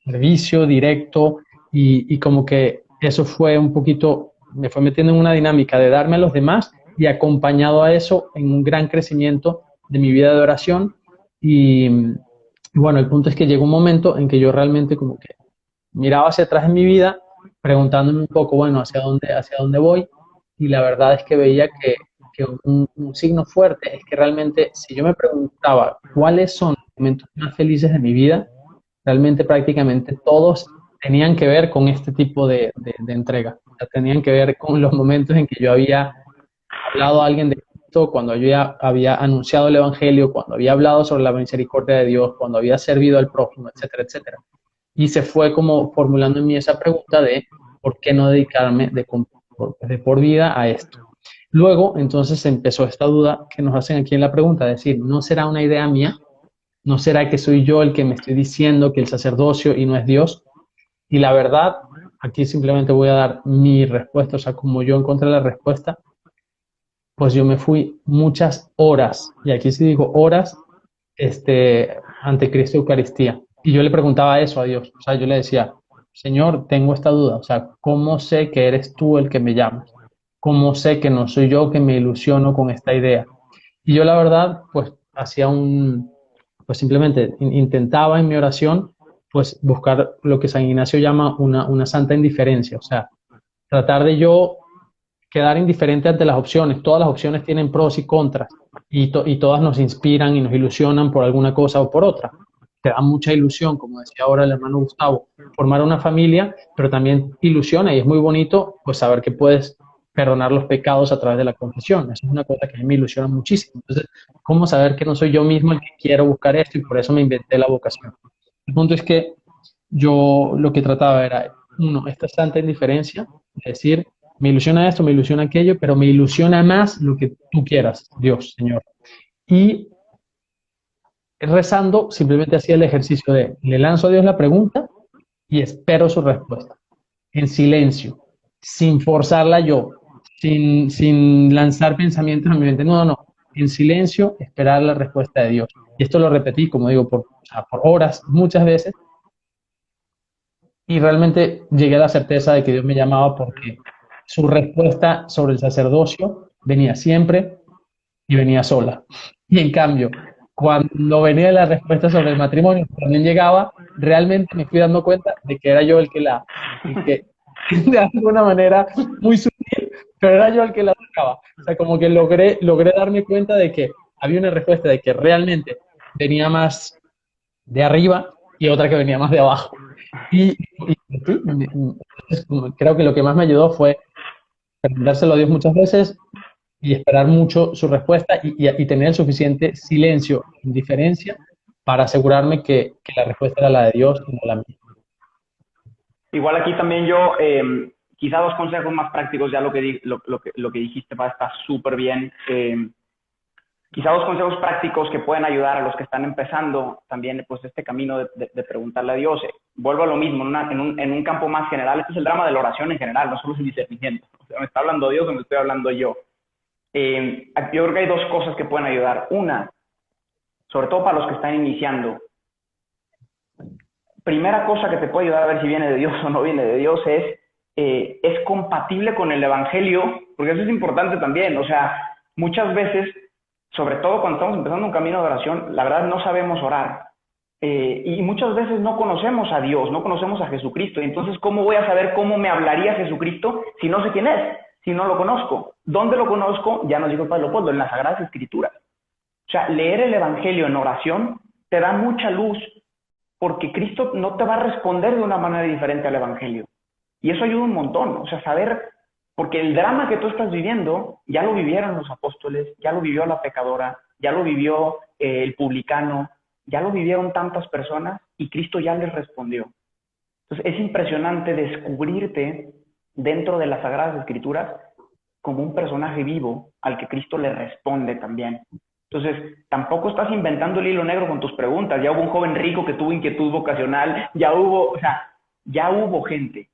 servicio directo y como que eso fue un poquito, me fue metiendo en una dinámica de darme a los demás y acompañado a eso en un gran crecimiento de mi vida de oración y bueno, el punto es que llegó un momento en que yo realmente como que miraba hacia atrás en mi vida preguntándome un poco, bueno, hacia dónde voy, y la verdad es que veía que un signo fuerte es que realmente si yo me preguntaba cuáles son los momentos más felices de mi vida, realmente prácticamente todos tenían que ver con este tipo de entrega. O sea, tenían que ver con los momentos en que yo había hablado a alguien de Cristo, cuando yo ya había anunciado el Evangelio, cuando había hablado sobre la misericordia de Dios, cuando había servido al prójimo, etcétera, etcétera. Y se fue como formulando en mí esa pregunta de por qué no dedicarme de por vida a esto. Luego, entonces empezó esta duda que nos hacen aquí en la pregunta, es decir, ¿no será una idea mía? ¿No será que soy yo el que me estoy diciendo que el sacerdocio y no es Dios? Y la verdad, aquí simplemente voy a dar mi respuesta, o sea, como yo encontré la respuesta, pues yo me fui muchas horas, y aquí sí digo horas, ante Cristo Eucaristía. Y yo le preguntaba eso a Dios, o sea, yo le decía, Señor, tengo esta duda, o sea, ¿cómo sé que eres tú el que me llamas? ¿Cómo sé que no soy yo que me ilusiono con esta idea? Y yo la verdad, pues pues simplemente intentaba en mi oración, pues buscar lo que San Ignacio llama una santa indiferencia, o sea, tratar de yo quedar indiferente ante las opciones. Todas las opciones tienen pros y contras y todas nos inspiran y nos ilusionan por alguna cosa o por otra. Te da mucha ilusión, como decía ahora el hermano Gustavo, formar una familia, pero también ilusiona y es muy bonito pues saber que puedes perdonar los pecados a través de la confesión. Eso es una cosa que a mí me ilusiona muchísimo. Entonces, ¿cómo saber que no soy yo mismo el que quiero buscar esto? Y por eso me inventé la vocación. El punto es que yo lo que trataba era, uno, esta santa indiferencia, es decir, me ilusiona esto, me ilusiona aquello, pero me ilusiona más lo que tú quieras, Dios, Señor. Y rezando, simplemente hacía el ejercicio de, le lanzo a Dios la pregunta y espero su respuesta, en silencio, sin forzarla yo, sin lanzar pensamientos a mi mente, no, no, no, en silencio, esperar la respuesta de Dios. Y esto lo repetí, como digo, o sea, por horas, muchas veces, y realmente llegué a la certeza de que Dios me llamaba porque su respuesta sobre el sacerdocio venía siempre y venía sola. Y en cambio, cuando venía la respuesta sobre el matrimonio, también llegaba, realmente me fui dando cuenta de que era yo el que de alguna manera muy sutil, pero era yo el que la sacaba. O sea, como que logré darme cuenta de que había una respuesta de que realmente venía más de arriba y otra que venía más de abajo. Sí, creo que lo que más me ayudó fue preguntárselo a Dios muchas veces y esperar mucho su respuesta y tener el suficiente silencio e indiferencia para asegurarme que la respuesta era la de Dios y no la mía. Igual aquí también yo, quizá dos consejos más prácticos, ya lo que dijiste está súper bien. Quizá dos consejos prácticos que pueden ayudar a los que están empezando también pues este camino de preguntarle a Dios. Vuelvo a lo mismo, en un campo más general. Este es el drama de la oración en general, no solo es el discernimiento. O sea, me está hablando Dios o me estoy hablando yo. Yo creo que hay dos cosas que pueden ayudar. Una, sobre todo para los que están iniciando, primera cosa que te puede ayudar a ver si viene de Dios o no viene de Dios es compatible con el Evangelio, porque eso es importante también. O sea, muchas veces, sobre todo cuando estamos empezando un camino de oración, la verdad no sabemos orar. Y muchas veces no conocemos a Dios, no conocemos a Jesucristo. Y entonces, ¿cómo voy a saber cómo me hablaría Jesucristo si no sé quién es? Si no lo conozco. ¿Dónde lo conozco? Ya nos dijo Pablo Leopoldo, en las Sagradas Escrituras. O sea, leer el Evangelio en oración te da mucha luz porque Cristo no te va a responder de una manera diferente al Evangelio. Y eso ayuda un montón, o sea, saber, porque el drama que tú estás viviendo, ya lo vivieron los apóstoles, ya lo vivió la pecadora, ya lo vivió el publicano, ya lo vivieron tantas personas y Cristo ya les respondió. Entonces es impresionante descubrirte dentro de las Sagradas Escrituras como un personaje vivo al que Cristo le responde también. Entonces, tampoco estás inventando el hilo negro con tus preguntas. Ya hubo un joven rico que tuvo inquietud vocacional, ya hubo gente.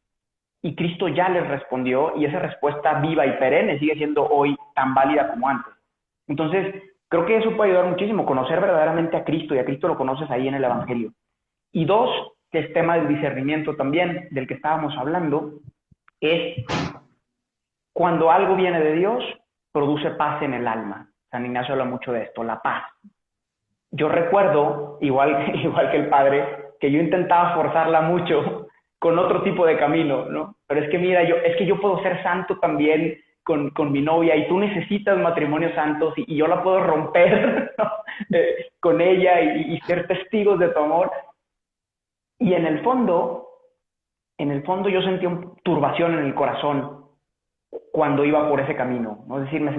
Y Cristo ya les respondió y esa respuesta viva y perenne sigue siendo hoy tan válida como antes. Entonces, creo que eso puede ayudar muchísimo, conocer verdaderamente a Cristo, y a Cristo lo conoces ahí en el Evangelio. Y dos, que es tema del discernimiento también, del que estábamos hablando, es cuando algo viene de Dios, produce paz en el alma. San Ignacio habla mucho de esto, la paz. Yo recuerdo, igual que el padre, que yo intentaba forzarla mucho con otro tipo de camino, ¿no? Pero es que mira, es que yo puedo ser santo también con mi novia y tú necesitas matrimonios santos y yo la puedo romper, ¿no? Con ella y ser testigos de tu amor. Y en el fondo yo sentía una turbación en el corazón cuando iba por ese camino, ¿no? Es decir, no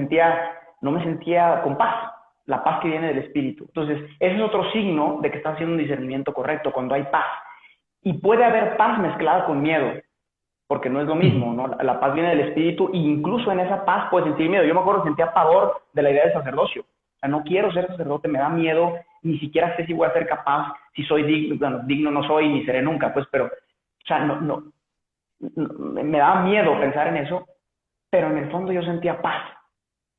me sentía con paz, la paz que viene del Espíritu. Entonces, ese es otro signo de que estás haciendo un discernimiento correcto, cuando hay paz. Y puede haber paz mezclada con miedo, porque no es lo mismo, ¿no? La paz viene del Espíritu e incluso en esa paz puedes sentir miedo. Yo me acuerdo que sentía pavor de la idea del sacerdocio. O sea, no quiero ser sacerdote, me da miedo, ni siquiera sé si voy a ser capaz, si soy digno, bueno, digno no soy ni seré nunca, pues, pero, o sea, me daba miedo pensar en eso, pero en el fondo yo sentía paz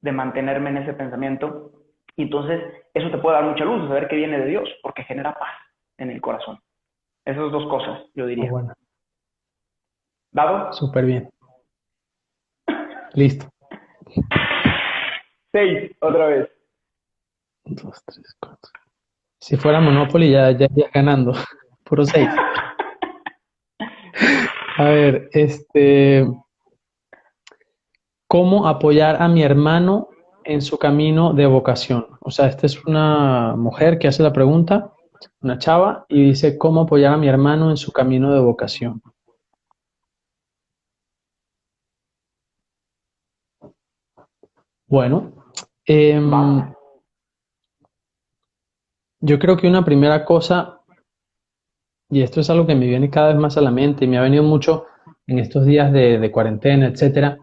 de mantenerme en ese pensamiento. Y entonces eso te puede dar mucha luz, de saber que viene de Dios, porque genera paz en el corazón. Esas dos cosas, yo Muy diría. bueno, ¿Dado? súper bien. Listo. 6, otra vez. Dos, tres, cuatro. Si fuera Monopoly ya irías ganando. Puro seis. A ver, ¿cómo apoyar a mi hermano en su camino de vocación? O sea, esta es una mujer que hace la pregunta, una chava, y dice, ¿cómo apoyar a mi hermano en su camino de vocación? Bueno, Va. yo creo que una primera cosa, y esto es algo que me viene cada vez más a la mente y me ha venido mucho en estos días de cuarentena, etcétera,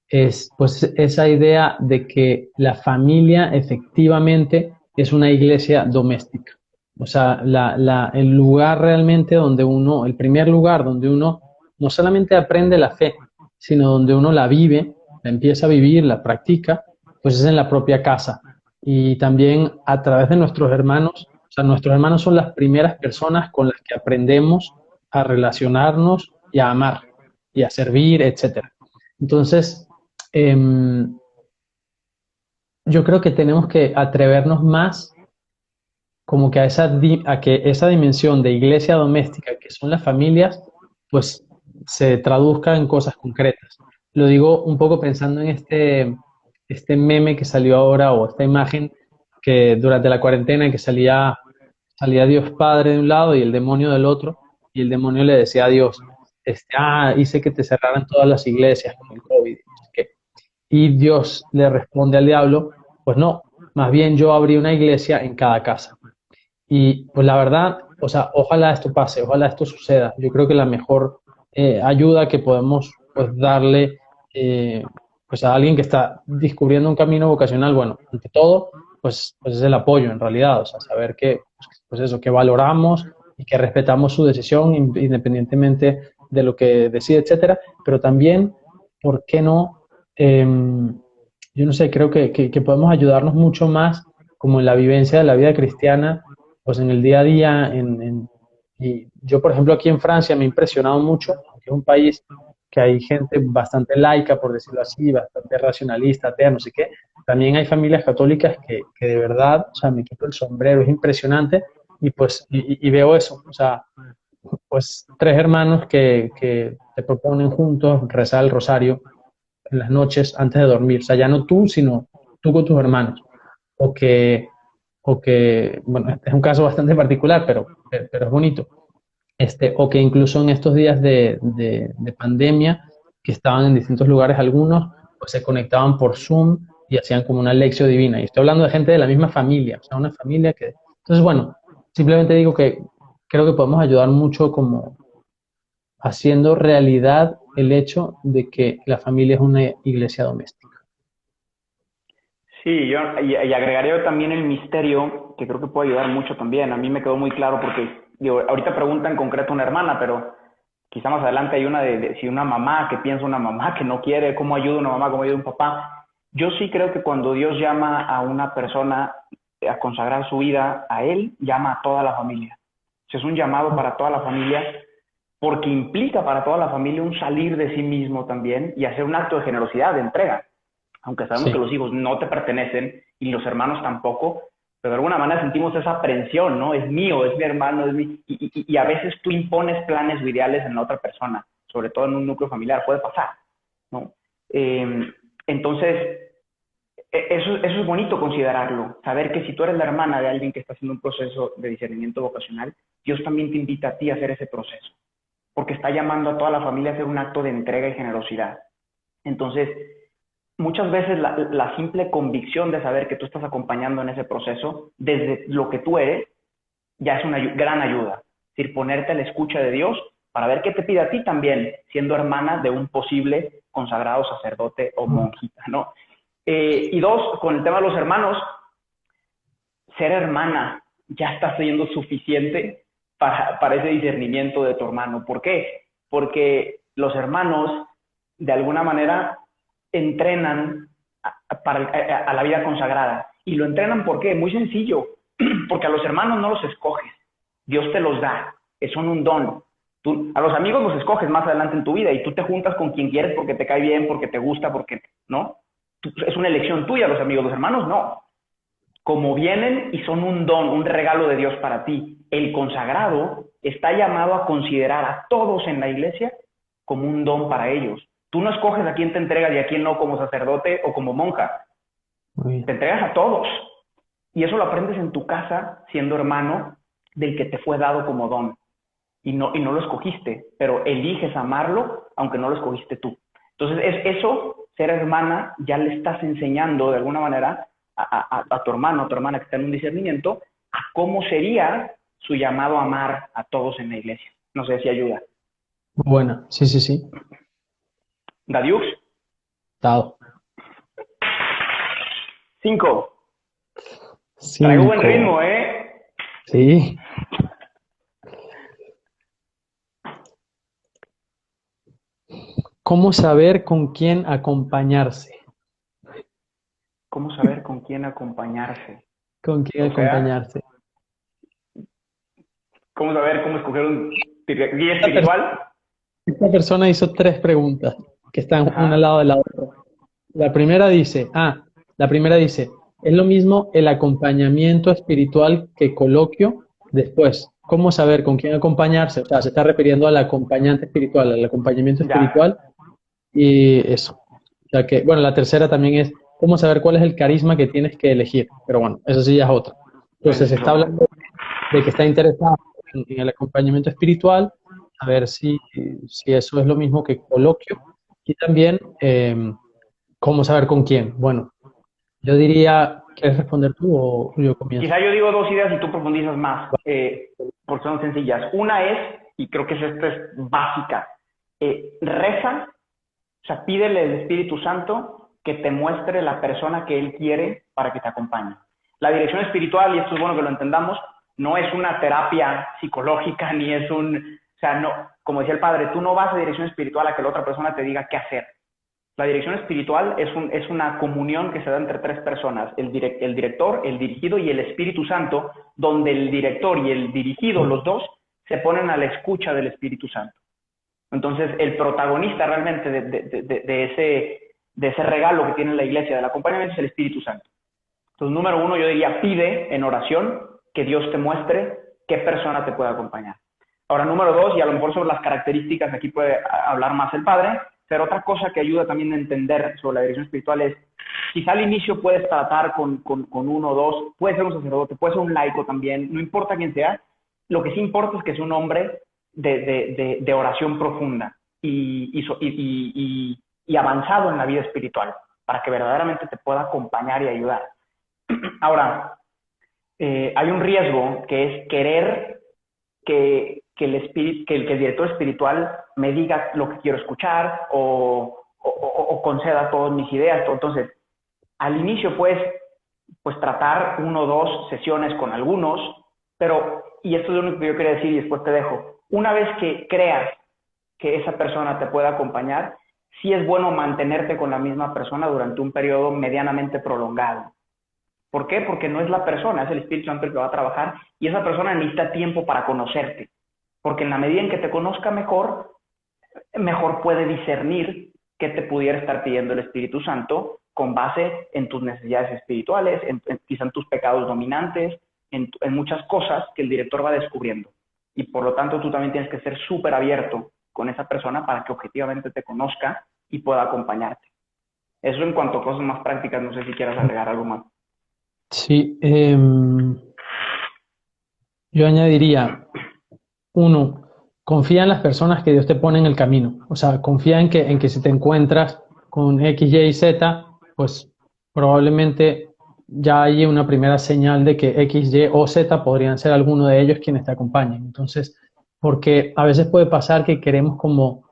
es pues esa idea de que la familia efectivamente es una iglesia doméstica. O sea, el lugar realmente donde uno, el primer lugar donde uno no solamente aprende la fe, sino donde uno la vive, la empieza a vivir, la practica, pues es en la propia casa. Y también a través de nuestros hermanos, o sea, nuestros hermanos son las primeras personas con las que aprendemos a relacionarnos y a amar y a servir, etcétera. Entonces, em, yo creo que tenemos que atrevernos más como que a que esa dimensión de iglesia doméstica, que son las familias, pues se traduzca en cosas concretas. Lo digo un poco pensando en este meme que salió ahora o esta imagen que durante la cuarentena que salía Dios Padre de un lado y el demonio del otro, y el demonio le decía a Dios, hice que te cerraran todas las iglesias con el COVID. No sé qué. Y Dios le responde al diablo, pues no, más bien yo abrí una iglesia en cada casa. Y pues la verdad, o sea, ojalá esto pase, ojalá esto suceda. Yo creo que la mejor ayuda que podemos pues darle pues a alguien que está descubriendo un camino vocacional, bueno, ante todo, pues es el apoyo en realidad, o sea, saber que, pues eso, que valoramos y que respetamos su decisión independientemente de lo que decide, etcétera, pero también, ¿por qué no? Yo no sé, creo que podemos ayudarnos mucho más como en la vivencia de la vida cristiana pues en el día a día, y yo, por ejemplo, aquí en Francia me ha impresionado mucho, aunque es un país que hay gente bastante laica, por decirlo así, bastante racionalista, atea, no sé qué, también hay familias católicas que de verdad, o sea, me quito el sombrero, es impresionante, y pues, y veo eso, o sea, pues tres hermanos que te proponen juntos rezar el rosario en las noches antes de dormir, o sea, ya no tú, sino tú con tus hermanos, o que bueno, este es un caso bastante particular, pero es bonito, o que incluso en estos días de pandemia, que estaban en distintos lugares algunos, pues se conectaban por Zoom y hacían como una lección divina. Y estoy hablando de gente de la misma familia, o sea, una familia que... Entonces, bueno, simplemente digo que creo que podemos ayudar mucho como haciendo realidad el hecho de que la familia es una iglesia doméstica. Sí, y agregaría también el misterio, que creo que puede ayudar mucho también. A mí me quedó muy claro porque, digo, ahorita pregunta en concreto una hermana, pero quizá más adelante hay una de si una mamá, que piensa una mamá que no quiere, cómo ayuda una mamá, cómo ayuda un papá. Yo sí creo que cuando Dios llama a una persona a consagrar su vida a Él, llama a toda la familia. O sea, es un llamado para toda la familia porque implica para toda la familia un salir de sí mismo también y hacer un acto de generosidad, de entrega. Aunque sabemos que Sí, los hijos no te pertenecen y los hermanos tampoco, pero de alguna manera sentimos esa aprensión, ¿no? Es mío, es mi hermano, es mi... Y a veces tú impones planes o ideales en la otra persona, sobre todo en un núcleo familiar, puede pasar, ¿no? Entonces, eso es bonito considerarlo, saber que si tú eres la hermana de alguien que está haciendo un proceso de discernimiento vocacional, Dios también te invita a ti a hacer ese proceso, porque está llamando a toda la familia a hacer un acto de entrega y generosidad. Entonces, muchas veces la simple convicción de saber que tú estás acompañando en ese proceso, desde lo que tú eres, ya es una gran ayuda. Es decir, ponerte a la escucha de Dios para ver qué te pide a ti también, siendo hermana de un posible consagrado sacerdote o monjita, ¿no? Y dos, con el tema de los hermanos, ser hermana ya está siendo suficiente para ese discernimiento de tu hermano. ¿Por qué? Porque los hermanos, de alguna manera, entrenan a la vida consagrada. Y lo entrenan, ¿por qué? Muy sencillo. Porque a los hermanos no los escoges. Dios te los da. Son un don. A los amigos los escoges más adelante en tu vida y tú te juntas con quien quieres porque te cae bien, porque te gusta, porque, ¿no? Es una elección tuya los amigos. Los hermanos no. Como vienen y son un don, un regalo de Dios para ti. El consagrado está llamado a considerar a todos en la iglesia como un don para ellos. Tú no escoges a quién te entregas y a quién no como sacerdote o como monja. Te entregas a todos. Y eso lo aprendes en tu casa siendo hermano del que te fue dado como don. Y no lo escogiste, pero eliges amarlo aunque no lo escogiste tú. Entonces, eso, ser hermana, ya le estás enseñando de alguna manera a tu hermano, a tu hermana que está en un discernimiento, a cómo sería su llamado a amar a todos en la iglesia. No sé si ayuda. Buena, sí, sí, sí. Dadiux. Dado. 5. Traigo buen 5. ritmo, ¿eh? Sí. ¿Cómo saber con quién acompañarse? ¿Cómo saber con quién acompañarse? ¿Con quién O sea, acompañarse? ¿cómo saber cómo escoger un guía espiritual? Esta persona hizo 3 preguntas que están una al Ajá. lado de la otra. La primera dice, ¿es lo mismo el acompañamiento espiritual que coloquio? Después, ¿cómo saber con quién acompañarse? O sea, se está refiriendo al acompañante espiritual, al acompañamiento Ya. espiritual y eso. O sea que, bueno, la tercera también es, ¿cómo saber cuál es el carisma que tienes que elegir? Pero bueno, eso sí ya es otra. Entonces, se está Eso. hablando de que está interesado en el acompañamiento espiritual, a ver si eso es lo mismo que coloquio. Y también, ¿cómo saber con quién? Bueno, yo diría, ¿quieres responder tú o yo comienzo? Quizá yo digo dos ideas y tú profundizas más, porque son sencillas. Una es, y creo que esta es básica, reza, o sea, pídele al Espíritu Santo que te muestre la persona que Él quiere para que te acompañe. La dirección espiritual, y esto es bueno que lo entendamos, no es una terapia psicológica, ni es o sea, no, como decía el padre, tú no vas a dirección espiritual a que la otra persona te diga qué hacer. La dirección espiritual es una comunión que se da entre 3 personas, el director, el dirigido y el Espíritu Santo, donde el director y el dirigido, los dos, se ponen a la escucha del Espíritu Santo. Entonces, el protagonista realmente de ese regalo que tiene la iglesia del acompañamiento es el Espíritu Santo. Entonces, número 1, yo diría, pide en oración que Dios te muestre qué persona te puede acompañar. Ahora, número 2, y a lo mejor sobre las características, aquí puede hablar más el padre, pero otra cosa que ayuda también a entender sobre la dirección espiritual es, quizá al inicio puedes tratar con uno o dos, puede ser un sacerdote, puede ser un laico también, no importa quién sea, lo que sí importa es que sea un hombre de oración profunda y avanzado en la vida espiritual, para que verdaderamente te pueda acompañar y ayudar. Ahora, hay un riesgo que es querer que el director espiritual me diga lo que quiero escuchar o conceda todas mis ideas. Entonces, al inicio, pues tratar 1 o 2 sesiones con algunos, pero, y esto es lo único que yo quería decir y después te dejo, una vez que creas que esa persona te pueda acompañar, sí es bueno mantenerte con la misma persona durante un periodo medianamente prolongado. ¿Por qué? Porque no es la persona, es el Espíritu Santo el que va a trabajar y esa persona necesita tiempo para conocerte. Porque en la medida en que te conozca mejor puede discernir qué te pudiera estar pidiendo el Espíritu Santo con base en tus necesidades espirituales, quizá en tus pecados dominantes, en muchas cosas que el director va descubriendo. Y por lo tanto tú también tienes que ser súper abierto con esa persona para que objetivamente te conozca y pueda acompañarte. Eso en cuanto a cosas más prácticas, no sé si quieras agregar algo más. Sí, yo añadiría, uno, confía en las personas que Dios te pone en el camino. O sea, confía en que si te encuentras con X, Y, Z, pues probablemente ya hay una primera señal de que X, Y o Z podrían ser alguno de ellos quienes te acompañen. Entonces, porque a veces puede pasar que queremos como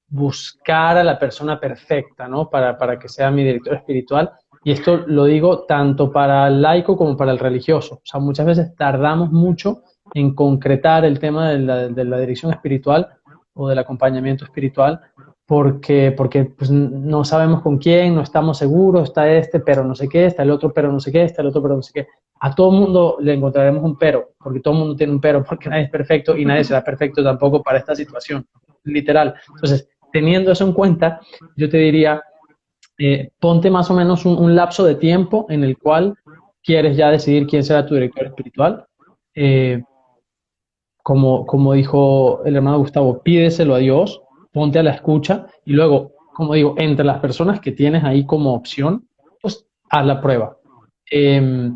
buscar a la persona perfecta, ¿no? Para que sea mi director espiritual. Y esto lo digo tanto para el laico como para el religioso. O sea, muchas veces tardamos mucho en concretar el tema de la dirección espiritual o del acompañamiento espiritual porque pues, no sabemos con quién, no estamos seguros, está este, pero no sé qué, está el otro, pero no sé qué, está el otro, pero no sé qué. A todo mundo le encontraremos un pero, porque todo el mundo tiene un pero, porque nadie es perfecto y nadie será perfecto tampoco para esta situación, literal. Entonces, teniendo eso en cuenta, yo te diría, ponte más o menos un lapso de tiempo en el cual quieres ya decidir quién será tu director espiritual. Eh, como dijo el hermano Gustavo, pídeselo a Dios, ponte a la escucha y luego, como digo, entre las personas que tienes ahí como opción, pues haz la prueba. Eh,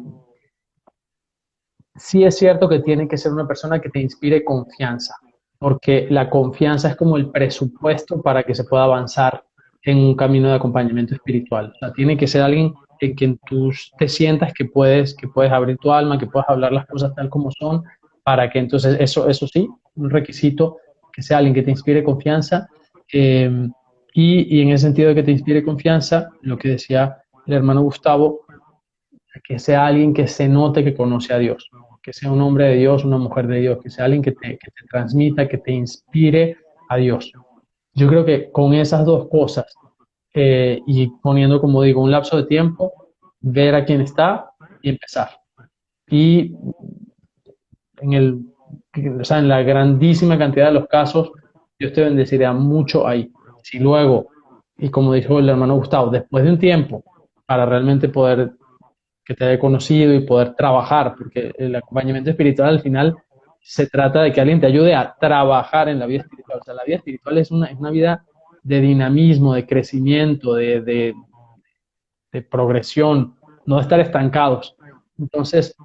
sí es cierto que tiene que ser una persona que te inspire confianza, porque la confianza es como el presupuesto para que se pueda avanzar en un camino de acompañamiento espiritual. O sea, tiene que ser alguien en quien tú te sientas que puedes abrir tu alma, que puedas hablar las cosas tal como son, para que entonces eso sí, un requisito, que sea alguien que te inspire confianza. eh, y en ese sentido de que te inspire confianza, lo que decía el hermano Gustavo, que sea alguien que se note que conoce a Dios, que sea un hombre de Dios, una mujer de Dios, que sea alguien que te transmita, que te inspire a Dios. Yo creo que con esas dos cosas y poniendo, como digo, un lapso de tiempo, ver a quién está y empezar. Y en o sea, en la grandísima cantidad de los casos, Dios te bendecirá mucho ahí. Si luego, y como dijo el hermano Gustavo, después de un tiempo, para realmente poder que te haya conocido y poder trabajar, porque el acompañamiento espiritual al final se trata de que alguien te ayude a trabajar en la vida espiritual. O sea, la vida espiritual es una vida de dinamismo, de crecimiento, de progresión, no de estar estancados. Entonces,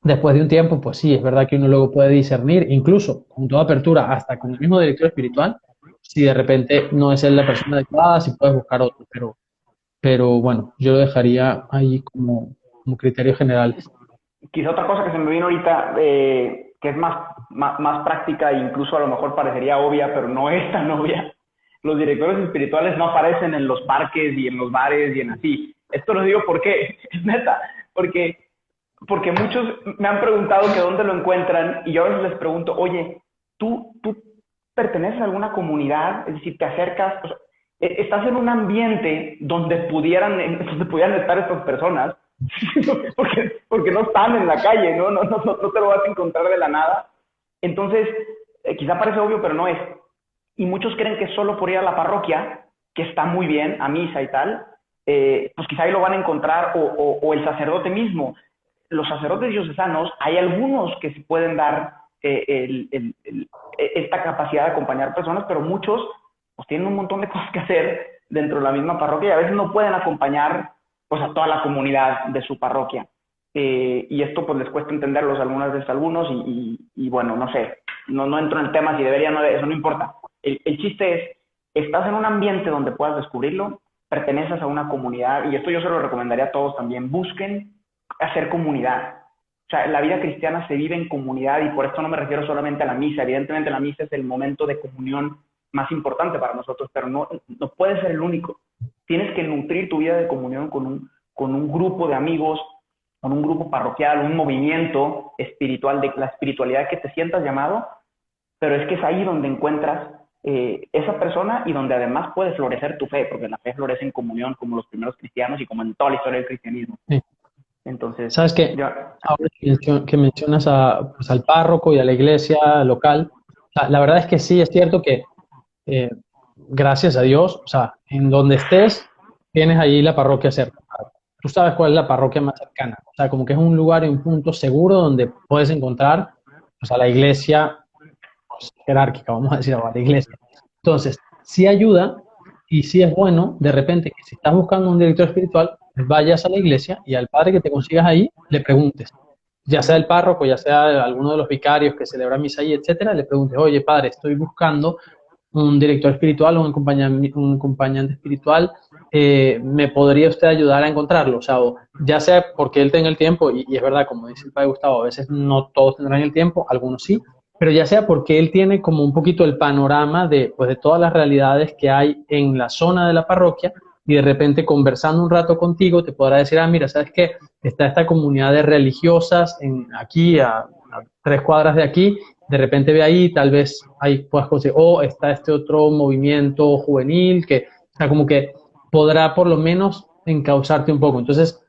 después de un tiempo, pues sí, es verdad que uno luego puede discernir, incluso con toda apertura, hasta con el mismo director espiritual, si de repente no es él la persona adecuada, si puedes buscar otro, pero bueno, yo lo dejaría ahí como criterios generales. Quizá otra cosa que se me vino ahorita, que es más práctica e incluso a lo mejor parecería obvia, pero no es tan obvia. Los directores espirituales no aparecen en los parques y en los bares y en así. Esto lo digo porque, es neta, porque, porque muchos me han preguntado que dónde lo encuentran y yo a veces les pregunto, oye, ¿tú perteneces a alguna comunidad? Es decir, te acercas, o sea, estás en un ambiente donde pudieran estar estas personas, porque no están en la calle, no te lo vas a encontrar de la nada. Entonces, quizá parece obvio, pero no es. Y muchos creen que solo por ir a la parroquia, que está muy bien, a misa y tal, pues quizá ahí lo van a encontrar, o el sacerdote mismo. Los sacerdotes diocesanos, hay algunos que se pueden dar esta capacidad de acompañar personas, pero muchos pues tienen un montón de cosas que hacer dentro de la misma parroquia y a veces no pueden acompañar pues a toda la comunidad de su parroquia. Y esto pues les cuesta entenderlos algunas veces a algunos y bueno, no sé, no entro en el tema si debería o no, eso no importa. El chiste es, estás en un ambiente donde puedas descubrirlo, perteneces a una comunidad y esto yo se lo recomendaría a todos también, busquen hacer comunidad. O sea, la vida cristiana se vive en comunidad y por esto no me refiero solamente a la misa. Evidentemente la misa es el momento de comunión más importante para nosotros, pero no puede ser el único. Tienes que nutrir tu vida de comunión con un grupo de amigos, con un grupo parroquial, un movimiento espiritual, de la espiritualidad que te sientas llamado, pero es que es ahí donde encuentras esa persona y donde además puede florecer tu fe, porque la fe florece en comunión como los primeros cristianos y como en toda la historia del cristianismo. Sí. Entonces, Sabes que ya, ahora que mencionas pues, al párroco y a la iglesia local, la verdad es que sí, es cierto que gracias a Dios, o sea, en donde estés, tienes ahí la parroquia cerca. Tú sabes cuál es la parroquia más cercana. O sea, como que es un lugar y un punto seguro donde puedes encontrar, pues, a la iglesia, pues, jerárquica, vamos a decir, a la iglesia. Entonces, sí ayuda y sí es bueno, de repente, que si estás buscando un director espiritual, pues vayas a la iglesia y al padre que te consigas ahí, le preguntes, ya sea el párroco, ya sea alguno de los vicarios que celebra misa ahí, etcétera, le preguntes, oye, padre, estoy buscando un director espiritual o un acompañante espiritual, ¿me podría usted ayudar a encontrarlo? O sea, ya sea porque él tenga el tiempo, y es verdad, como dice el padre Gustavo, a veces no todos tendrán el tiempo, algunos sí, pero ya sea porque él tiene como un poquito el panorama de, pues, de todas las realidades que hay en la zona de la parroquia, y de repente conversando un rato contigo te podrá decir, ah, mira, ¿sabes qué? Está esta comunidad de religiosas aquí, a 3 cuadras de aquí, de repente ve ahí, tal vez ahí puedas conseguir, o está este otro movimiento juvenil que, o sea, como que podrá por lo menos encauzarte un poco. Entonces,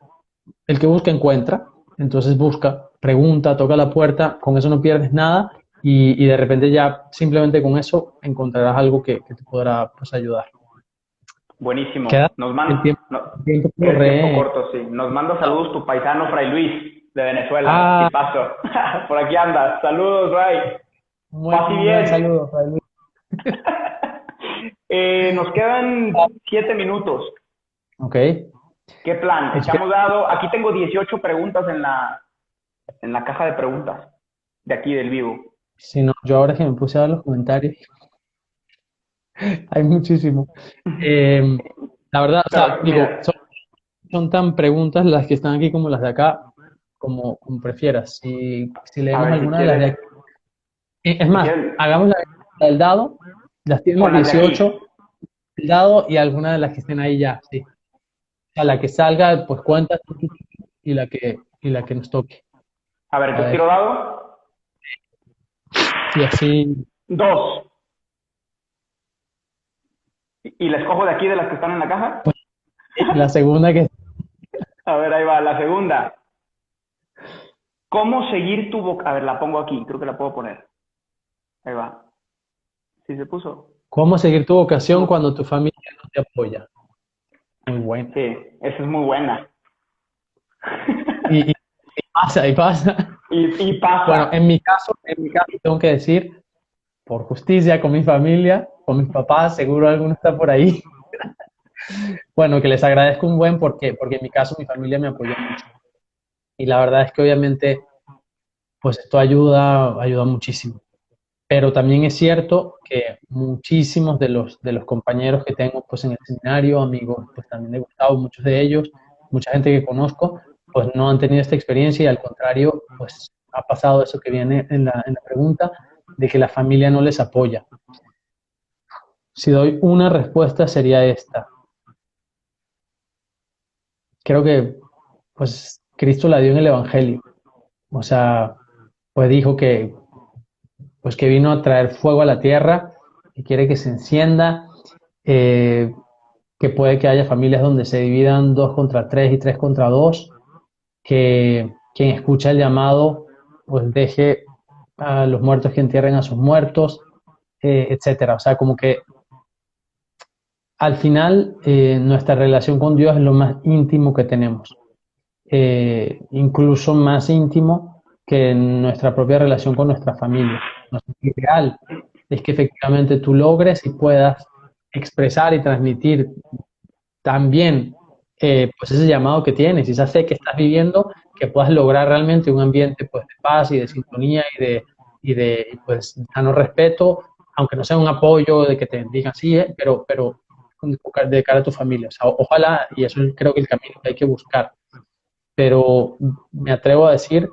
el que busca encuentra, entonces busca, pregunta, toca la puerta, con eso no pierdes nada y de repente ya simplemente con eso encontrarás algo que te podrá, pues, ayudar. Queda Buenísimo. el tiempo El tiempo corre. corto, sí. Nos manda saludos tu paisano Fray Luis de Venezuela. Ah, Tipazo. Por aquí andas. Saludos, Ray. Paz y un buen bien. saludo, Fray. Nos quedan 7 minutos. Ok. ¿Qué plan? Nos queda- Estamos dado. Aquí tengo 18 preguntas en la caja de preguntas de aquí del vivo. Si no, yo ahora que me puse a ver los comentarios, hay muchísimo. Eh, la verdad, o sea, Pero digo, mira, son tan preguntas las que están aquí como las de acá, como prefieras. Si a leemos ver si alguna de las de quieres, aquí. Es si más, quieres, hagamos la del dado, las tienes las con las de 18, aquí. el dado y alguna de las que estén ahí ya, sí. O sea, la que salga, pues cuenta y la que nos toque. A ver, A entonces tiro ver, dado. sí, así, Dos. Y la escojo de aquí de las que están en la caja. la segunda que A ver, ahí va, la segunda. ¿Cómo seguir tu vocación? A ver, la pongo aquí, creo que la puedo poner. Ahí va. ¿Sí se puso? ¿cómo seguir tu vocación Tu... cuando tu familia no te apoya? Muy buena. Sí, esa es muy buena. Y pasa, y pasa. Y Bueno, pasa. en mi caso tengo que decir, por justicia, con mi familia, con mis papás, seguro alguno está por ahí. Bueno, que les agradezco un buen porque en mi caso mi familia me apoyó mucho. Y la verdad es que obviamente, pues esto ayuda muchísimo. Pero también es cierto que muchísimos de los compañeros que tengo, pues, en el seminario, amigos, pues también de Gustavo, muchos de ellos, mucha gente que conozco, pues no han tenido esta experiencia y al contrario, pues ha pasado eso que viene en la pregunta, de que la familia no les apoya. Si doy una respuesta sería esta. Creo que, pues, Cristo la dio en el Evangelio. O sea, pues dijo que vino a traer fuego a la tierra, que quiere que se encienda, eh, que puede que haya familias donde se dividan 2 contra 3 y 3 contra 2, que quien escucha el llamado, pues deje a los muertos que entierren a sus muertos, etcétera. O sea, como que al final nuestra relación con Dios es lo más íntimo que tenemos, incluso más íntimo que nuestra propia relación con nuestra familia. Nuestro ideal es que efectivamente tú logres y puedas expresar y transmitir también, pues ese llamado que tienes, esa fe que estás viviendo, que puedas lograr realmente un ambiente, pues, de paz y de sintonía y de pues sano respeto, aunque no sea un apoyo de que te digan sí, pero de cara a tu familia. O sea, ojalá, y eso creo que el camino que hay que buscar, pero me atrevo a decir,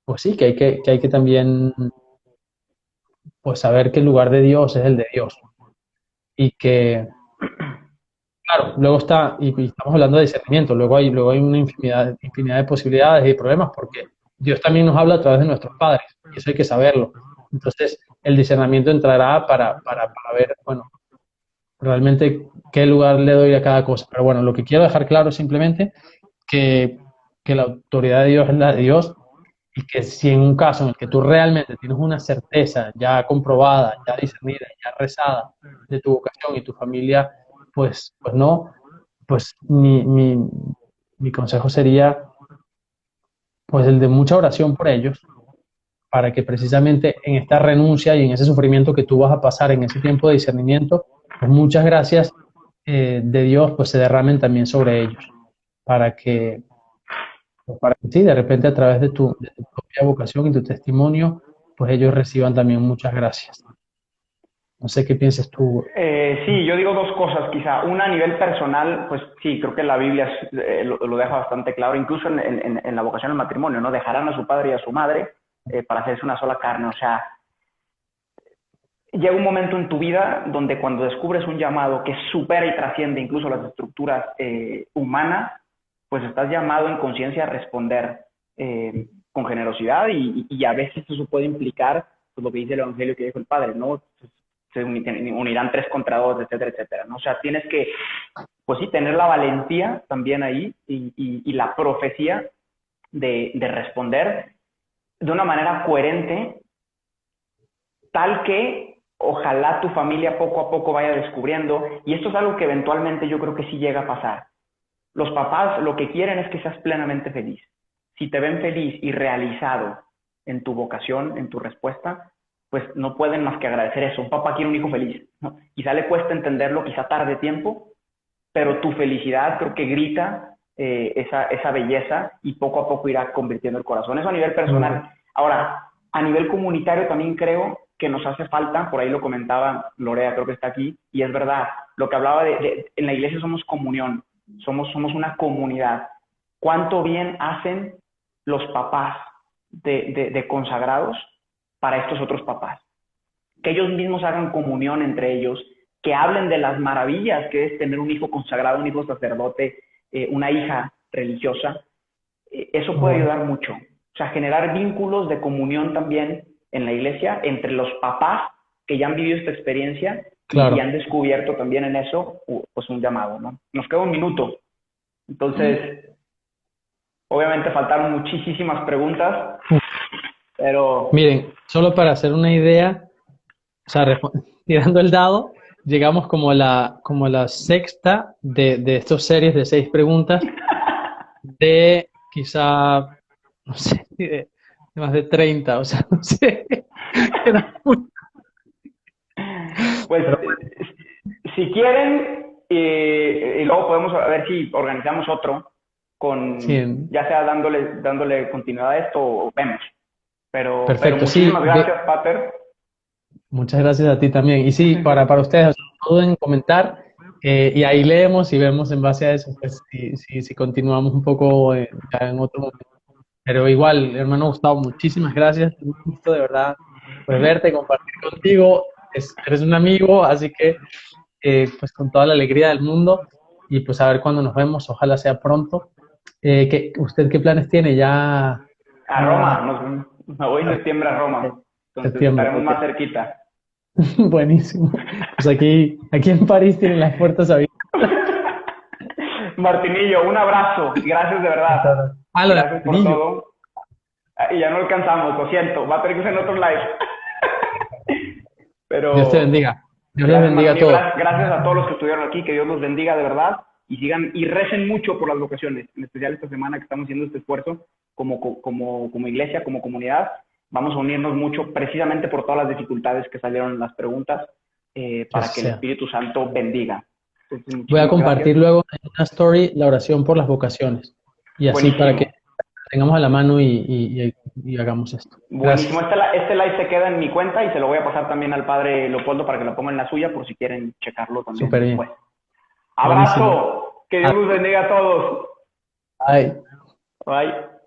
pues sí, que hay que también, pues, saber que el lugar de Dios es el de Dios y que, claro, luego está, y estamos hablando de discernimiento, luego hay una infinidad de posibilidades y de problemas, porque Dios también nos habla a través de nuestros padres, y eso hay que saberlo. Entonces, el discernimiento entrará para ver, bueno, realmente qué lugar le doy a cada cosa. Pero bueno, lo que quiero dejar claro es simplemente que, que la autoridad de Dios es la de Dios, y que si en un caso en el que tú realmente tienes una certeza ya comprobada, ya discernida, ya rezada de tu vocación y tu familia, pues no, pues mi consejo sería pues el de mucha oración por ellos, para que precisamente en esta renuncia y en ese sufrimiento que tú vas a pasar en ese tiempo de discernimiento, pues muchas gracias de Dios pues se derramen también sobre ellos, para que, pues, para que sí, de repente a través de tu propia vocación y tu testimonio, pues ellos reciban también muchas gracias. No sé qué piensas tú. Sí, yo digo dos cosas, quizá. Una a nivel personal, pues sí, creo que la Biblia lo deja bastante claro, incluso en la vocación al matrimonio, ¿no? Dejarán a su padre y a su madre para hacerse una sola carne. O sea, llega un momento en tu vida donde cuando descubres un llamado que supera y trasciende incluso las estructuras humanas, pues estás llamado en conciencia a responder con generosidad y a veces eso puede implicar pues, lo que dice el Evangelio que dijo el Padre, ¿no? Se unirán tres contra dos, etcétera, etcétera, ¿no? O sea, tienes que, pues sí, tener la valentía también ahí y la profecía de responder de una manera coherente, tal que ojalá tu familia poco a poco vaya descubriendo, y esto es algo que eventualmente yo creo que sí llega a pasar. Los papás lo que quieren es que seas plenamente feliz. Si te ven feliz y realizado en tu vocación, en tu respuesta, pues no pueden más que agradecer eso. Un papá quiere un hijo feliz, ¿no? Quizá le cuesta entenderlo, quizá tarde tiempo, pero tu felicidad creo que grita esa belleza y poco a poco irá convirtiendo el corazón. Eso a nivel personal. Ahora, a nivel comunitario también creo que nos hace falta, por ahí lo comentaba Lorea, creo que está aquí, y es verdad, lo que hablaba en la iglesia somos comunión, somos una comunidad. ¿Cuánto bien hacen los papás de consagrados para estos otros papás? Que ellos mismos hagan comunión entre ellos, que hablen de las maravillas que es tener un hijo consagrado, un hijo sacerdote, una hija religiosa. Eso puede ayudar mucho. O sea, generar vínculos de comunión también en la iglesia entre los papás que ya han vivido esta experiencia Claro. y han descubierto también en eso pues un llamado, ¿no? Nos queda un minuto. Entonces, obviamente faltaron muchísimas preguntas, pero... Miren, solo para hacer una idea, o sea, tirando el dado, llegamos como a la sexta de estas series de 6 preguntas, de quizá, no sé, de más de 30, o sea, no sé. Era muy- Pues, Pero bueno, si quieren, y luego podemos a ver si organizamos otro sí, ya sea dándole continuidad a esto o vemos. Pero perfecto, sí, muchísimas gracias, Pater. muchas gracias a ti también. Y sí, para ustedes, no duden en comentar y ahí leemos y vemos en base a eso, pues si continuamos un poco ya en otro momento. Pero igual, hermano Gustavo, muchísimas gracias. Un gusto de verdad pues verte, compartir contigo. Eres un amigo, así que pues con toda la alegría del mundo y pues a ver cuándo nos vemos, ojalá sea pronto. ¿Usted qué planes tiene? A Ya Roma, me voy en septiembre a Roma. Entonces septiembre, estaremos ok. más cerquita. Buenísimo. Pues aquí en París tienen las puertas abiertas. Martinillo, un abrazo. Gracias de verdad. Ah, lo de Gracias por Martinillo. todo. Y ya no alcanzamos, lo siento. Va a tener que ser en otro live. Dios te Pero bendiga. Dios les gracias, bendiga a Martinillo. todos. Gracias a todos los que estuvieron aquí. Que Dios los bendiga de verdad. Y sigan y recen mucho por las vocaciones. En especial esta semana que estamos haciendo este esfuerzo como iglesia, como comunidad. Vamos a unirnos mucho precisamente por todas las dificultades que salieron en las preguntas Que para así que el sea. Espíritu Santo bendiga. Entonces, Voy a muchísimas compartir gracias. luego en una story la oración por las vocaciones. Y así para que Buenísimo. tengamos a la mano y hagamos esto. Buenísimo. Gracias. Este live se queda en mi cuenta y se lo voy a pasar también al padre Leopoldo para que lo ponga en la suya por si quieren checarlo también Súper bien. después. Buenísimo. Abrazo. Que Dios los bendiga a todos. Bye. Bye.